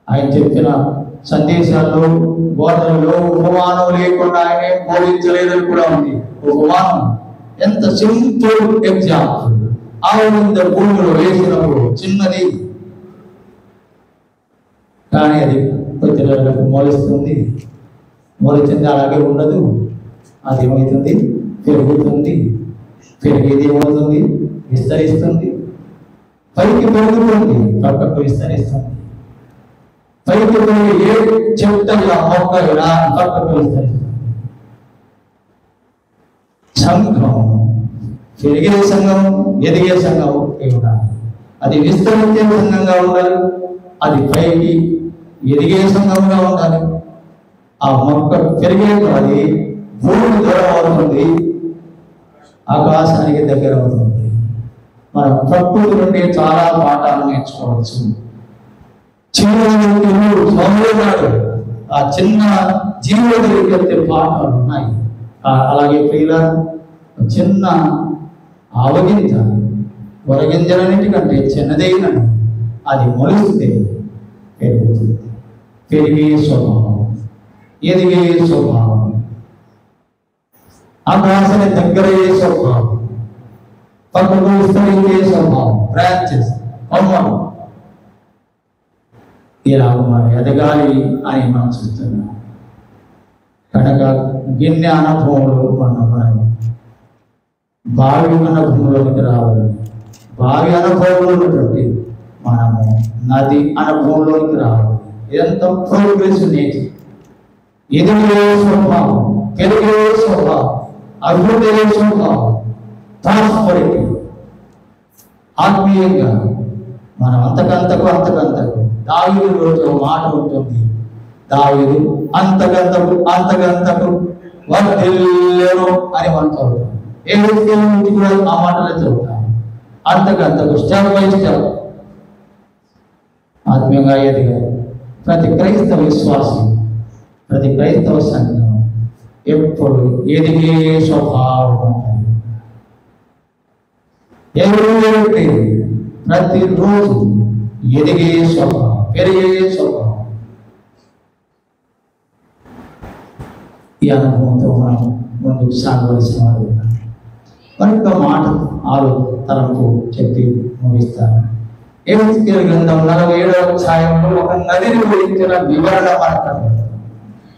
ఆయన చెప్పిన సందేశాల్లో బోధనలో ఉపమానం లేకుండా ఆయన బోధించలేదని కూడా ఉంది. ఉపమానం ఎంత సింపుల్ ఎగ్జాంపుల్. ఆవుంద భూమిలో వేసినప్పుడు చిన్నది, కానీ అది కొద్దిలకు మొలుస్తుంది, మొలిచింది అలాగే ఉండదు, అది ఏమవుతుంది, పెరుగుతుంది, పెరిగేది ఏమవుతుంది, విస్తరిస్తుంది, పైకి పెరుగుతుంది, పక్కకు విస్తరిస్తుంది, పైకి పెరిగి ఏ చెట్టగా మొక్క ఇలా పక్కకు విస్తరిస్తుంది. సంఘం పెరిగే సంఘం, ఎదిగే సంఘం ఉండాలి. అది విస్తరించే సంఘంగా ఉండాలి, అది పైకి ఎదిగే సంఘంగా ఉండాలి. ఆ మొక్క పెరిగే అది భూమి దూరం అవుతుంది, ఆకాశానికి దగ్గర అవుతుంది. మనం ప్రకృతి నుండి చాలా పాఠాలు నేర్చుకోవచ్చు. చిన్నవాడు ఆ చిన్న జీవుల దగ్గరికి పాఠాలు ఉన్నాయి. అలాగే ప్రియుల చిన్న ఆవగింజ వరగింజలన్నిటికంటే చిన్నదైన అది మొలిస్తే పెరుగుతుంది. పెరిగే స్వభావం, ఎదిగే స్వభావం, ఆకాశాన్ని దగ్గరయ్యే స్వభావం, పక్కకు విస్తరించే స్వభావం, బ్రాంచెస్, కొమ్మలు, ఇలా మనం ఎదగాలి అని మనం చూస్తున్నాం. కనుక గిన్నె అనుభవంలో మనం బావి అనుభవంలోకి రావాలి. బావి అనుభవంలో ఉన్నటువంటి మనము నది అనుభవంలోకి రావాలి. ఇదంతా ప్రోగ్రెస్ నేచర్. ఎదిగే స్వభావం, పెరిగే స్వభావం, అభివృద్ధి స్వభావం, ప్రాస్పరిటీ. ఆత్మీయంగా మనం అంతకంతకు దావీదు రోజు మాట ఉంటుంది, దావీదు అంతకంతకు వర్ధిల్లును అని మనం చదువుతాం. ఏ నుంచి కూడా ఆ మాటలే చదువుతాం. అంతకంతకు స్టెప్ బై స్టెప్ ఆత్మీయంగా ఎదిగారు. ప్రతి క్రైస్తవ విశ్వాసి, ప్రతి క్రైస్తవ సంఘం ఎప్పుడు ఎదిగే స్వభావం ఉంటుంది. ప్రతిరోజు ఎదిగే స్వభావం, పెరిగే స్వభావం. ఈ అనుభవంతో మనం ముందుకు సాగవలసిన వారు ఉన్నారు. మరొక మాట తరంపు చెప్పి ముగిస్తాను. ఎహెజ్కేలు గ్రంథం 47వ అధ్యాయంలో ఒక నదిని గురించిన వివరణ మనకు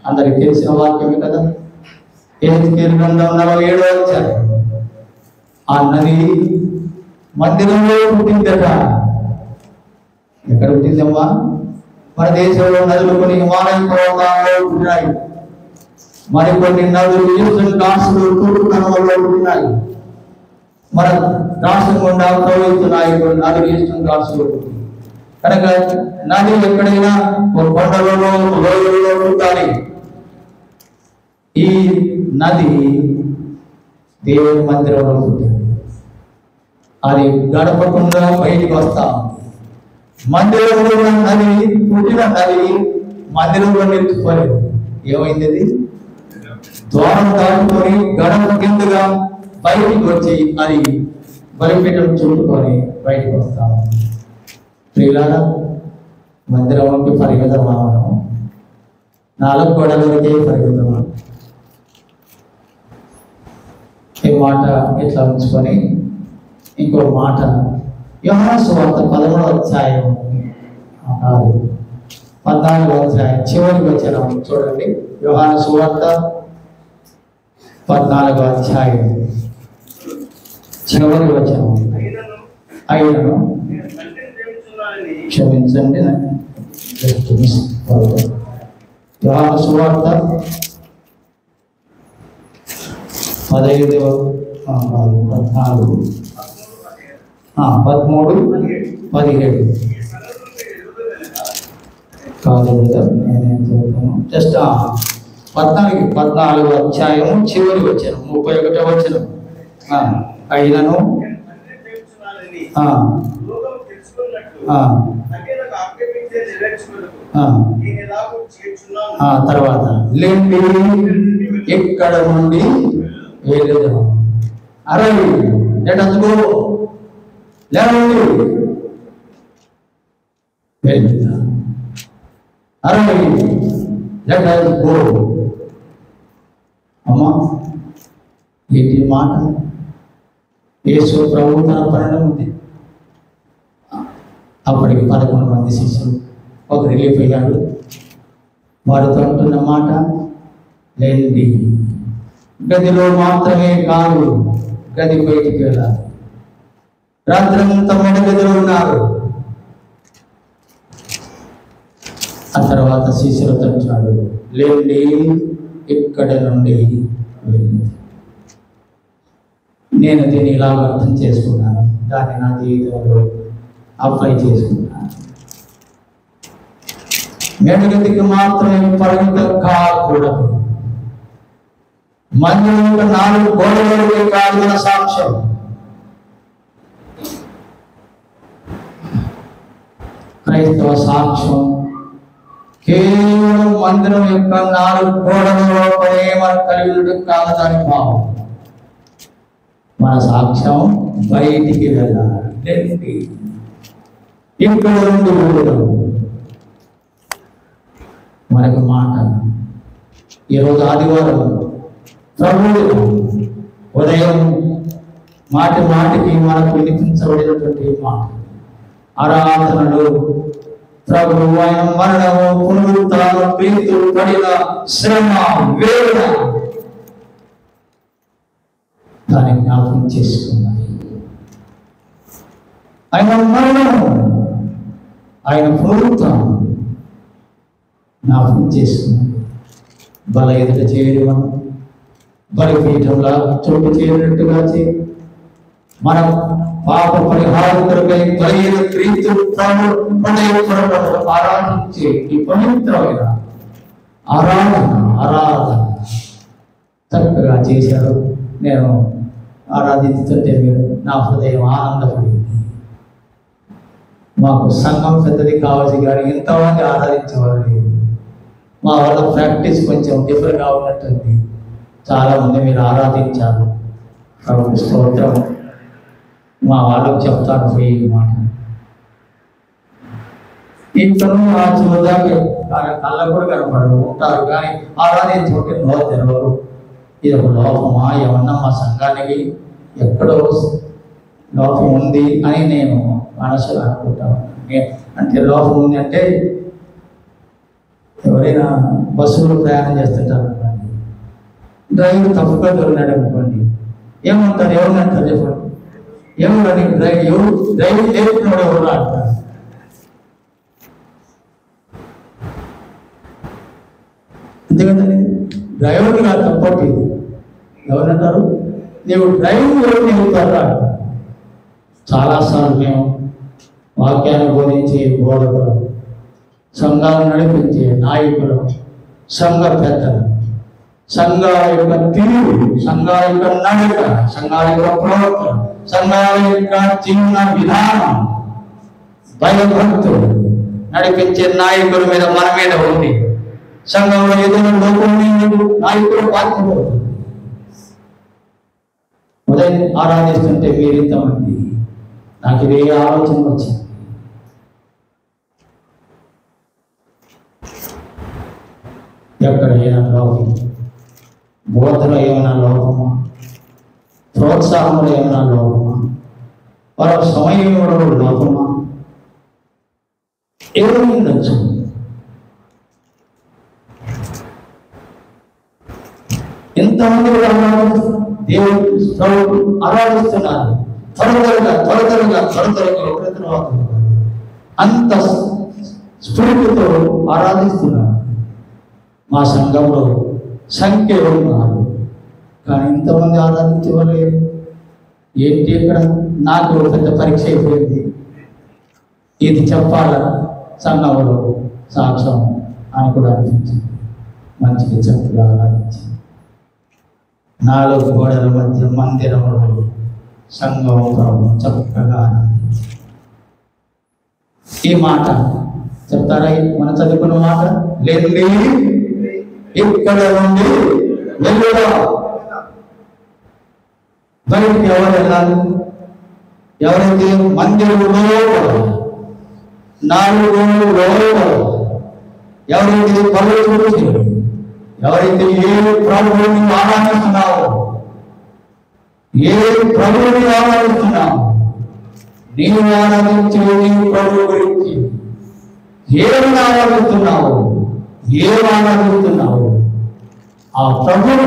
అందరికి తెలిసిన వాక్యమే కదా. ఎహెజ్కేలు గ్రంథం 47వ అధ్యాయం. ఆ నది మందిరంలో పుట్టిందట. ఎక్కడ పుట్టిందమ్మా? మన దేశంలో నదులు కొన్ని హిమాలయ పర్వతాల్లో పుట్టినాయి, మరికొన్ని నదులు ఈస్టర్న్ ఘాట్స్లో తూర్పు కనుమల్లో పుట్టినాయి. మన రాష్ట్రం గుండా ప్రవహిస్తున్నాయి కొన్ని నదులు ఈస్టర్న్ ఘాట్స్లో. కనుక నది ఎక్కడైనా కొండలలో లోయలలో పుట్టాలి. ఈ నది దేవుని మందిరంలో పుట్టింది. అది గడపకుండా బయటికి వస్తా ఉంది. మందిరంలో నది, పుట్టిన నది మందిరంలో నిలిచిపోలేదు. ఏమైంది? అది ద్వారం దాటుకొని గడప కిందగా బయటికి వచ్చి అది బలిపీఠం చుట్టుకొని బయటికి వస్తా ఉంది. ప్రియులారా, మందిరంలోకి పరిగెత్తమా? 4 గోడలకే పరిగెత్తమా? ఈ మాట ఇట్లా ఉంచుకొని ఇంకో మాట యోహాను సువార్త 13వ అధ్యాయం కాదు 14వ అధ్యాయం చివరికి వచ్చిన చూడండి. యోహాను సువార్త 14వ అధ్యాయం చివరికి వచ్చిన అయినను క్షమించండి. యోహాను సువార్త 13 17 కాదు నేనేం చెప్తాను. జస్ట్ 14వ అధ్యాయం చివరికి వచ్చాను 31వ వచనం. అయినను తర్వాత లేండి ఇక్కడ నుండి వెళ్ళేదాం. అరే అందుకో లేవండి వెళ్తా. అరే గో. అమ్మా ఏంటి మాట? యేసు ప్రభు తన పని ఉంది. అప్పటికి 11 మంది శిష్యులు ఒక రిలీఫ్ అయ్యాడు. వారితో అంటున్న మాట లేండి, గదిలో మాత్రమే కాదు, గది బయటికి వెళ్ళాలి. రాత్రంతా మెడ గదిలో ఉన్నారు. ఆ తర్వాత శిష్యులతో అంటున్నాడు లేండి ఇక్కడ నుండి వెళ్ళి. నేను దీన్ని ఇలా అర్థం చేసుకున్నాను, దాన్ని నా జీవితంలో అప్లై చేసుకున్నాను. మెడగదికి మాత్రమే పరిమితం కాకూడదు. మందిరంలో 4 గోడలకే కాదు మన సాక్ష్యం. క్రైస్తవ సాక్ష్యం కేవలం మందిరం యొక్క 4 గోడల లోపలే మనం కలిగి ఉండడం కాదు దాని భావం. మన సాక్ష్యం బయటికి వెళ్ళాలి. ఇక్కడ నుండి వెళ్ళడం మనకు మాట. ఈరోజు ఆదివారం ప్రభువు ఉదయం మాటి మాటికి మనకు వినిపించబడినటువంటి మాట ఆరాధనలు ప్రభు ఆయన మరణము, పునరుత్థానం, క్రీస్తు పడిన శ్రమ, వేదన దాన్ని జ్ఞాపకం చేసుకున్నాయి. ఆయన మరణము, ఆయన పునరుత్థానం జ్ఞాపకం చేసుకున్నాడు. బల ఎదుట చేయడం, బలిపీఠంలా చోటు చేరినట్టుగా చేయి. మన పాప పరిహారకులకై బలైన క్రీస్తు ఆరాధించే ఈ పవిత్రమైన ఆరాధన చక్కగా చేశారు. నేను ఆరాధించుతుంటే మీరు నా హృదయం ఆనందపడింది. మాకు సంఘం పెద్దది కావచ్చు కానీ ఇంతమంది ఆరాధించేవారు లేదు. మా వల్ల ప్రాక్టీస్ కొంచెం డిఫరెంట్గా ఉన్నట్టుంది. చాలామంది మీరు ఆరాధించారు. కాబట్టి స్తోత్రం. మా వాళ్ళకు చెప్తాను పోయి మాట. ఇంతను ఆ చూడదాకా కళ్ళ కూడా కనపడరు ఉంటారు కానీ ఆరాధించుకుంటే నోరు తెరవరు. ఇది ఒక లోపమా ఏమన్నా మా సంఘానికి ఎక్కడో లోపం ఉంది అని నేను మనసులో అనుకుంటాను. అంటే లోపం ఉంది అంటే ఎవరైనా బస్సులో ప్రయాణం చేస్తుంటారు అనుకోండి, డ్రైవర్ తప్పుగా దొరికినాడు అనుకోండి, ఏమంటారు? ఎవరినంటారు చెప్పండి? ఎవరని డ్రైవర్ చేస్తున్నాడు ఎవరు అంటారు. ఎందుకంటే డ్రైవర్ కాదు తప్పటి ఎవరంటారు? నీవు డ్రైవింగ్ ఎవరు చెబుతారా అంటారు. చాలాసార్లు మేము వాక్యాన్ని బోధించే బోధకులు, సంఘాలు నడిపించే నాయకులు, సంఘ పెద్దలు, సంఘాల యొక్క తీరు, సంఘాల యొక్క నడక, సంఘాల యొక్క ప్రవర్తన, సంఘాల యొక్క చిన్న విధానం, భయభక్తులు నడిపించే నాయకుల మీద మన మీద ఉంది. సంఘంలో ఏదైనా లోపం నాయకులు బాధ్యపడుతుంది. ఉదయం ఆరాధిస్తుంటే మీరింతమంది, నాకు ఇదే ఆలోచన వచ్చింది. ఎక్కడ ఏమైనా లోపం, బోధలో ఏమైనా లోపమా, ప్రోత్సాహంలో ఏమైనా లోపమా, వారి సమయంలో లోపమా, ఏమి ఉండొచ్చు? ఎంతమంది దేవుడు ప్రభువు ఆరాధిస్తున్నారు, త్వరగా అంత స్ఫూర్తితో ఆరాధిస్తున్నారు. మా సంఘంలో సంఖ్య ఉన్నారు, కానీ ఇంతమంది ఆరాధించలేరు. ఏంటి ఇక్కడ? నాకు పెద్ద పరీక్ష అయిపోయింది, ఇది చెప్పాలా సంఘంలో సాక్ష్యం అని కూడా అనిపించింది. మంచిగా చక్కగా ఆరాధించింది. 4 గోడల మధ్య మందిరంలో సంఘం ప్రభు చక్కగా ఆరాధించింది. ఈ మాట చెప్తారా? మనం చదువుకున్న మాట, లేండి ఇక్కడ నుండి వెళ్ళురా. బయటికి ఎవరు వెళ్ళాలి? ఎవరైతే మందిరంలో 4 గోడలు ఎవరైతే పవిత్రులు, ఎవరైతే ఏ ప్రభువుని ఆరాధిస్తున్నావో, ఏ ప్రభువుని ఆరాధిస్తున్నావు, నీవు ఆరాధించే నీ ప్రభువు గురించి ఏమి ఆరాధిస్తున్నావు, ఆ ప్రభువు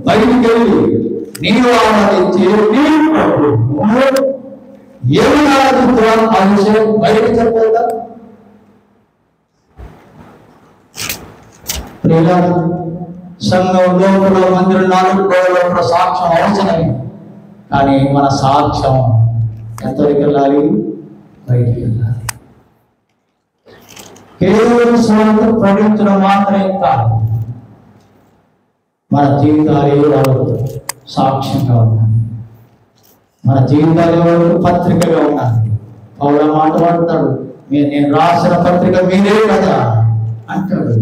బయటికి వెళ్ళి నీవు ఆరాధించే నీ ప్రభువు ఏమి ఆరాధిస్తున్నావు ఆ విషయం బయటకు చెప్పదా? సంఘం లోపల మందిరం 4 గోడల సాక్ష్యం అవసరమే, కానీ మన సాక్ష్యం ఎంతవరకు వెళ్ళాలి? బయటికి వెళ్ళాలి. కేవలం స్వార్థం ప్రకటించడం మాత్రమే కాదు, మన జీవితాలే వాళ్ళకు సాక్ష్యంగా ఉండాలి, మన జీవితాలే వాళ్ళకు పత్రికగా ఉండాలి. పౌలు మాట్లాడతాడు, నేను రాసిన పత్రిక మీరే కదా అంటాడు.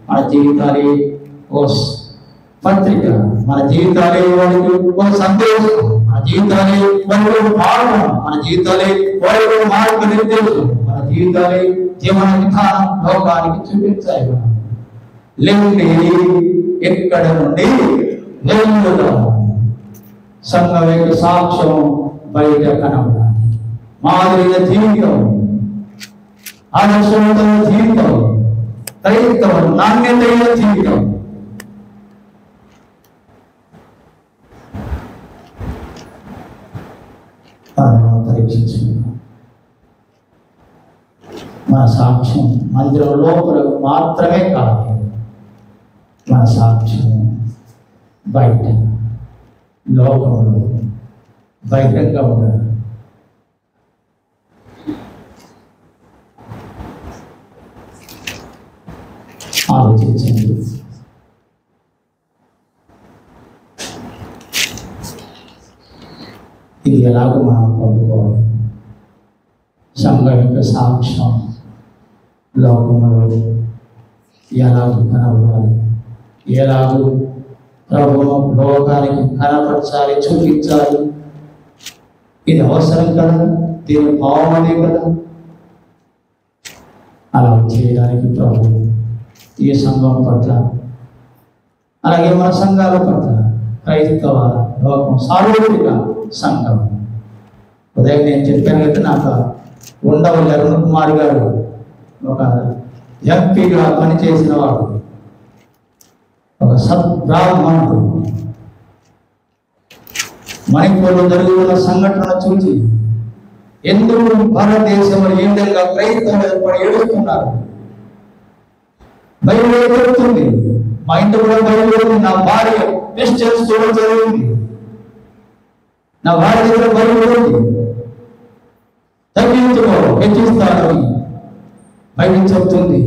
మన జీవితాలే ఓ పత్రిక, మన జీవితాలే వారికి ఒక సందేశం, మన జీవితాలే వారికి ఒక పాఠం, మన జీవితాలే వారికి ఒక మార్గనిర్దేశం, మన జీవితాలే జీవన విధానం లోకానికి చూపించాయి. లేండి ఎక్కడ నుండి వెళ్ళుదాం. సంఘం యొక్క సాక్ష్యం బయట కనబడాలి. మాదిరిగా జీవితం, ఆదర్శవంతమైన జీవితం, క్రైస్తవ నాణ్యతైన జీవితం. పరీక్షించుకున్నాం. మన సాక్ష్యం మందిరం లోపల మాత్రమే కాదు, మన సాక్ష్యం బయట లోకంలో బహిరంగ ఉండాలి. ఆలోచించండి. ఇది ఎలాగో మనం పొందుకోవాలి? సంఘం యొక్క సాక్ష్యం లోకంలో ఎలాగో కనబడాలి, ఎలాగో ప్రభువు లోకానికి కనపరచాలి, చూపించాలి. ఇది అవసరం కదా, దీని భావం అదే కదా. అలా చేయడానికి ప్రభు ఈ సంఘం పట్ల, అలాగే మన సంఘాల పట్ల, క్రైస్తవ లోకం సార్వత్రిక సంఘం. ఉదయం నేను చెప్పాను కదా, నాకు ఉండవల్లి అరుణ్ కుమార్ గారు ఒక ఎంపీగా పనిచేసిన వాడు, ఒక సద్బ్రాహ్మణుడు. మణిపూర్లో జరుగుతున్న సంఘటన చూసి ఎందుకు భారతదేశంలో ఏ విధంగా క్రైస్తవులు పడి ఏడుస్తున్నారు. బైబిల్ జరుగుతుంది, మా ఇంటి కూడా బైబిల్. నా భార్య క్రిస్టియన్స్ చూడడం జరిగింది, నా భార్య దగ్గర బైబిల్ తగ్గించుకో హెచ్చిస్తాను బైబిల్ చెప్తుంది.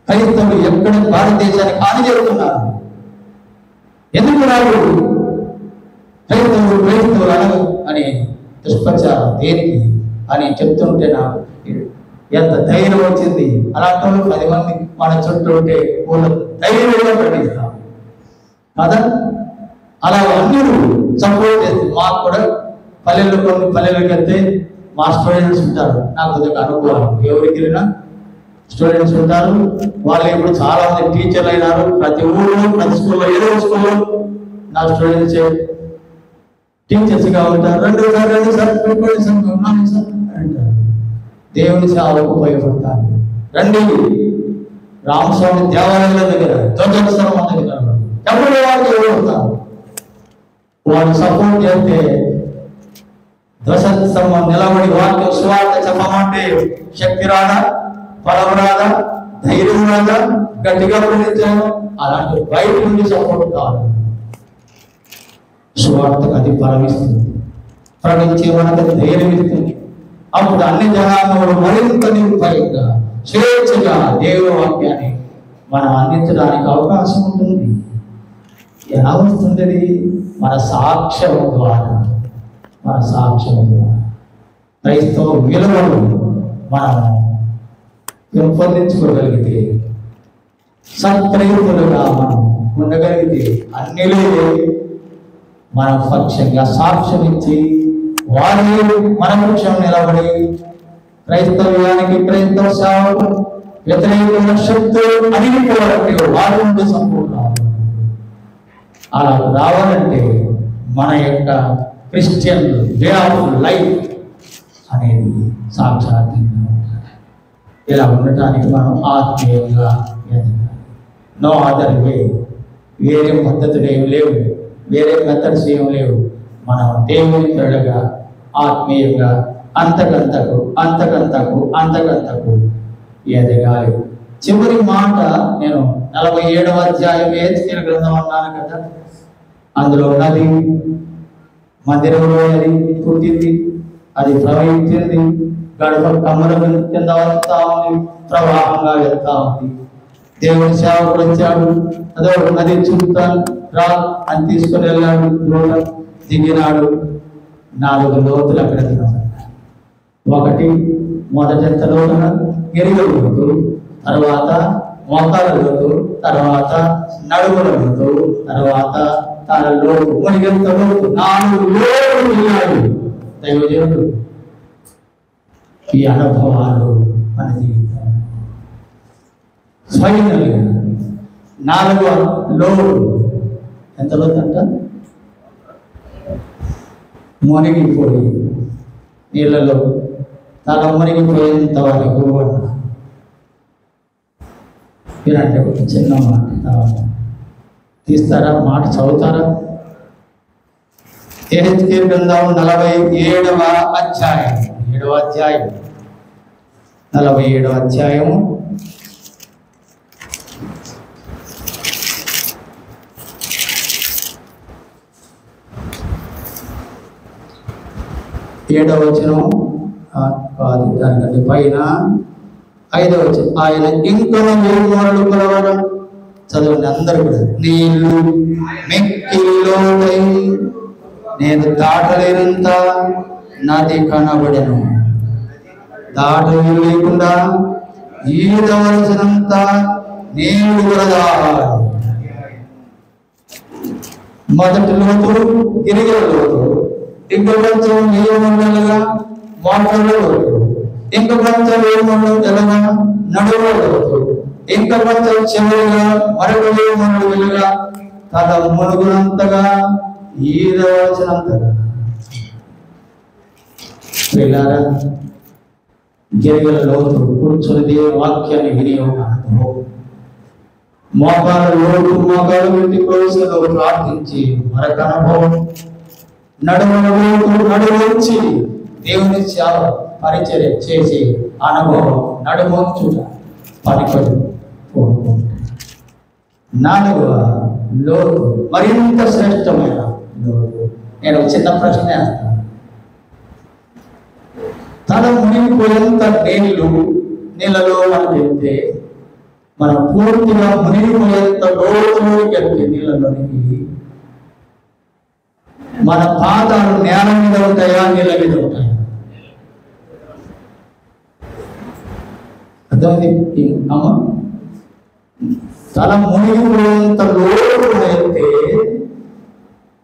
క్రైస్తవులు ఎక్కడ భారతదేశానికి హాని చేస్తున్నారు. ఎందుకు రాదు క్రైస్తవులు అనగు అని దుష్ప్రచారం దేనికి అని చెప్తుంటే నాకు ఎంత ధైర్యం వచ్చింది. అలాంటి 10 మంది మన చుట్టూ ఉంటే వాళ్ళు ధైర్యంగా ప్రకటిస్తాం కదా. అలా అందరూ సపోర్ట్ చేస్తుంది. మాకు కూడా కొన్ని పల్లెలకు వెళ్తే మా స్టూడెంట్స్ ఉంటారు. నాకు కొద్దిగా అనుభవం, ఎవరికి వెళ్ళినా స్టూడెంట్స్ ఉంటారు. వాళ్ళు ఇప్పుడు చాలా మంది టీచర్లు అయినారు. ప్రతి ఊళ్ళో, ప్రతి స్కూల్లో, ఏదో స్కూల్లో నా స్టూడెంట్స్ టీచర్స్గా ఉంటారు. 2 సార్లు ఉన్నాను సార్ అంటారు. దేవుని సేవకు ఉపయోగపడతారు. రండి, రామస్వామి దేవాలయాల దగ్గర ధ్వజస్వరం దగ్గర ఎప్పుడు వాళ్ళు ఎవరుతారు, వాళ్ళు సపోర్ట్ చేస్తే ధ్వజస్తంభం నిలబడి వాక్యం సువార్త చెప్పమంటే శక్తి రాదా, బలం రాదా, ధైర్యం రాదా, గట్టిగా ప్రయత్నం అలాంటి బయట నుండి సపోర్ట్ కావాలి. సువార్తకు అది బలమిస్తుంది, ప్రకటించే మనకు ధైర్యం ఇస్తుంది. అప్పుడు అన్ని జనాంగములు మరింత నిర్భయంగా స్వేచ్ఛగా దేవుని వాక్యాన్ని మనం అందించడానికి అవకాశం ఉంటుంది. ఎలా వస్తుంది? మన సాక్ష్యం ద్వారా, మన సాక్ష్యం ద్వారా క్రైస్తవ విలువలు మనం పెంపొందించుకోగలిగితే, సత్ప్రయుతులుగా మనం ఉండగలిగితే, అన్నిలో మన పక్షంగా సాక్ష్యం ఇచ్చి వారి మన పక్షం నిలబడి క్రైస్తవ్యానికి, క్రైస్తవ సేవకు వ్యతిరేకమైన శక్తులు అడిగిపోవాలంటే వారి నుండి సంపూర్ణ అలా రావాలంటే మన యొక్క క్రిస్టియన్ వే ఆఫ్ లైఫ్ అనేది సాక్షాత్తంగా ఉండాలి. ఇలా ఉండటానికి మనం ఆత్మీయంగా ఎదగాలి. నో అదర్ వే, వేరే పద్ధతులు ఏమి లేవు, వేరే మెథడ్స్ ఏమి లేవు. మనం దేవుని పిల్లలుగా ఆత్మీయంగా అంతకంతకు అంతకంతకు అంతకంతకు ఎదగాలి. చివరి మాట నేను 47వ అధ్యాయం ఎహెజ్కేలు గ్రంథం అన్నాను కదా, అందులో నది మందిరంలో అది పుట్టింది, అది ప్రవహించింది, గడప కమ్మల కింద వస్తా ఉంది, ప్రవాహంగా వెళ్తా ఉంది. దేవుని సేవకుడు వచ్చాడు, అదో నది చూపుతాను రా అని తీసుకుని వెళ్ళాడు, దూరం దిగినాడు. 4 లోతులు అక్కడ దిగబడ్డాడు. ఒకటి మొదటెంత లోతున గిరిగల లోతు, తర్వాత మోకాల లోతు, తర్వాత నడుముల లోతు, తర్వాత తన లోతు మునిగెంత లోతు 4 లోతులు వెళ్ళాడు దైవజనుడు. ఈ అనుభవాలు మన జీవితం ఫైనల్గా 4వ లోతు ఎంత లోతు అంట, మునిగిపోయి నీళ్ళలో తల మునిగిపోయేంత వరకు వినంటే ఒక చిన్న మాట తర్వాత తీస్తారా, మాట చదువుతారా? ఎహెజ్కేలు గ్రంథం 47వ అధ్యాయం 7వ అధ్యాయం 47వ అధ్యాయము 7వ వచనం కాదు, దానికంటే పైన 5వ వచనం. ఆయన ఇంకొన వేరుమూలలు కలవడం చదవండి అందరూ కూడా. నీళ్ళు మెక్కిలోనై నేను దాటలేనంత నది కనబడెను, దాటలు లేకుండా ఈదవలసినంత నీళ్లు కూడా. మొదటి లోతు గిరిగిల లోతు, ఇంకో కొంచెం ఏముండగా మోటార్లో లోతు, ఇంకో కొంచెం ఏముండగా నడువులో లోతు, ఇంకా కొంచెం చివరిగా మరొక ఏముండు వెళ్ళగా తన మునుగునంతగా ఈదవలసినంతగా. వెళ్ళారా? గిరిగిల లోతు కూర్చొని దేవుని వాక్యాన్ని విని ఒక అనుభవం, మోకాలు లోటు మోకాలు పెట్టి కోసలో ప్రార్థించి మరొక అనుభవం, నడుముల లోటు నడువచ్చి దేవుని సేవ పరిచర్య చేసి అనుభవం, నడుము చూడ పనిపడి కోరుకుంటాడు. 4వ లోటు మరింత శ్రేష్టమైన లోటు. నేను ఒక చిన్న ప్రశ్న వేస్తాను. తల మునిగిపోయేంత నీళ్ళలో మనం వెళ్తే, మనం పూర్తిగా మునిగిపోయేంత లోతులోకి వెళ్తే నీళ్ళలోనికి మన పాదాలు నేల మీద ఉంటాయా, నీళ్ళ మీద ఉంటాయా? అర్థమైంది అమ్మా? తల మునిగిపోయేంత లోతులో వెళ్తే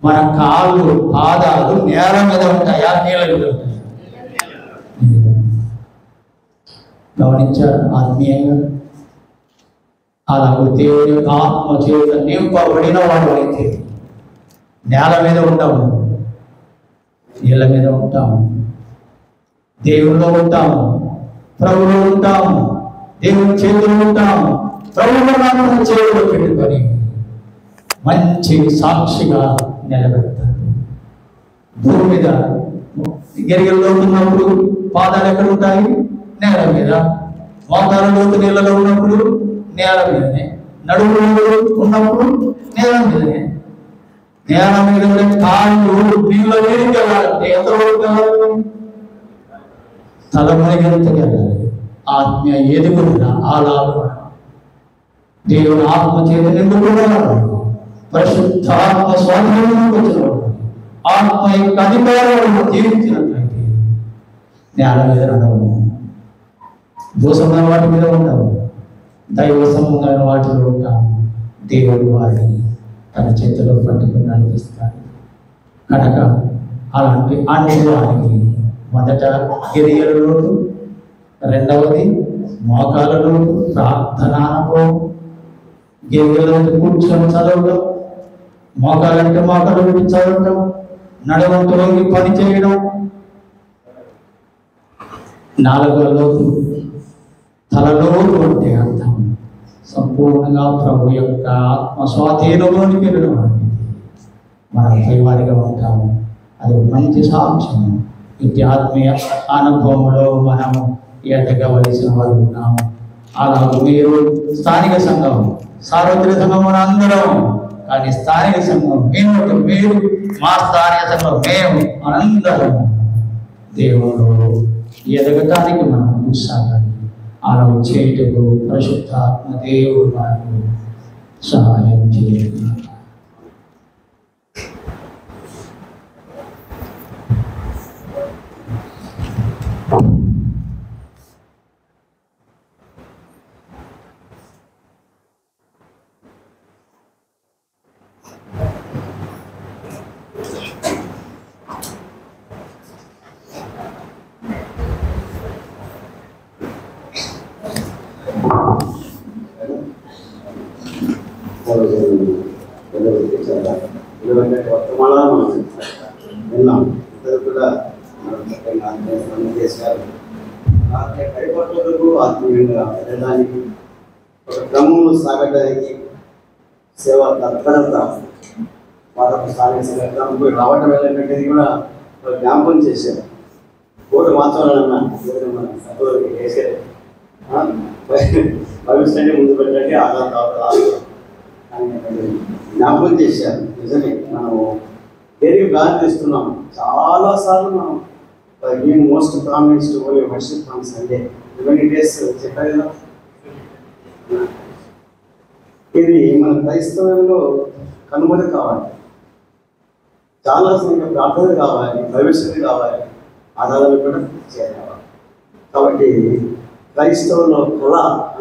మన కాళ్ళు పాదాలు నేల మీద ఉంటాయా, నీళ్ళ మీద ఉంటాయా? గమనించారు ఆత్మీయంగా? అలా దేవుని ఆత్మ చేత నింపబడిన వాడు అయితే నేల మీద ఉంటాము, నీళ్ళ మీద ఉంటాము, దేవుల్లో ఉంటాము, ప్రభువులో ఉంటాము, దేవుని చేతులు ఉంటాము, ప్రభువులో నామం చేతులు పెట్టుకొని మంచి సాక్షిగా నిలబెడతాడు. భూమి మీద గిరిగల్లో ఉన్నప్పుడు పాదాలు ఎక్కడ ఉంటాయి? నేల మీద. మోకాల లోతు నీళ్ళలో ఉన్నప్పుడు నేల మీదనే, నడుములు ఉన్నప్పుడు నేల మీదనే. నేల మీద కాళ్ళు నీళ్ళ మీదకి వెళ్ళాలంటే ఎంతవరకు వెళ్ళాలి? తల మునిగెంతకి వెళ్ళాలి. ఆత్మీయ ఎదుగుదల ఆలాపన దేవుని ఆత్మ చేత నిండుకోవాలి. పరిశుద్ధ ఆత్మ స్వాధీనం ఆత్మ యొక్క అధికారాలను జీవించినట్లయితే నేల మీద నడవము, భూసమైన వాటి మీద ఉండవు, దైవ సంబంధమైన వాటిలో ఉంటాము. దేవుడు వారిని తన చేతిలో పట్టుకుని నడిపిస్తాడు. కనుక అలాంటి అనుభవానికి మొదట గిరియలలో, రెండవది మోకాలలో ప్రార్థన అనుభవం. గిరియలో కూర్చొని చదవడం, మోకాలంటే మోకాలు పెట్టి చదవడం, నడవంతో పని చేయడం. నాలుగవ లోతు తలలోతు అంటే అర్థం సంపూర్ణంగా ప్రభు యొక్క ఆత్మ స్వాధీనంలోనికి వెళ్ళడం అనేది మనం దైవాడిగా ఉంటాము. అది మంచి సాక్ష్యం. ఇంటి ఆత్మీయ అనుభవంలో మనము ఎదగవలసిన వారు ఉన్నాము. అలాగే మీరు స్థానిక సంఘం, సార్వత్రిక సంఘం మన అందరం, కానీ స్థానిక సంఘం మీరు, మా స్థానిక సంఘం మేము అందరం దేవుడు ఎదగటానికి మనం ఉత్సాహాన్ని అలా చేయటకు పరిశుద్ధాత్మ దేవుడు మనకు సహాయం చేయాలి. వర్తమానాలు మనం విన్నాం. ఇద్దరు కూడా చేశారు. కైపట్లకు ఆత్మీయంగా వెళ్ళడానికి, ఒక క్రమంలో సాగడానికి, సేవ తత్పరత, వాళ్ళకు స్థానిక సంఘటనకు రావటం వెళ్ళేది కూడా జ్ఞాపకం చేశారు. కోటి వాతావరణం మన సభలోకి వేసారు. భవిష్యత్తు ముందు పెట్టండి, ఆధార్ జ్ఞాపకం చేశారు. నిజమే, మనము దేనికి ప్రార్థిస్తున్నాం. చాలాసార్లు మనం most prominent only worship on Sunday 20 days చెప్పారు కదా. ఇది మన క్రైస్తవంలో కనుమతి కావాలి. చాలా సమయం ప్రార్థన కావాలి, భవిష్యత్తు కావాలి, ఆధారాలు కూడా చేయాలి. కాబట్టి క్రైస్తవంలో కళ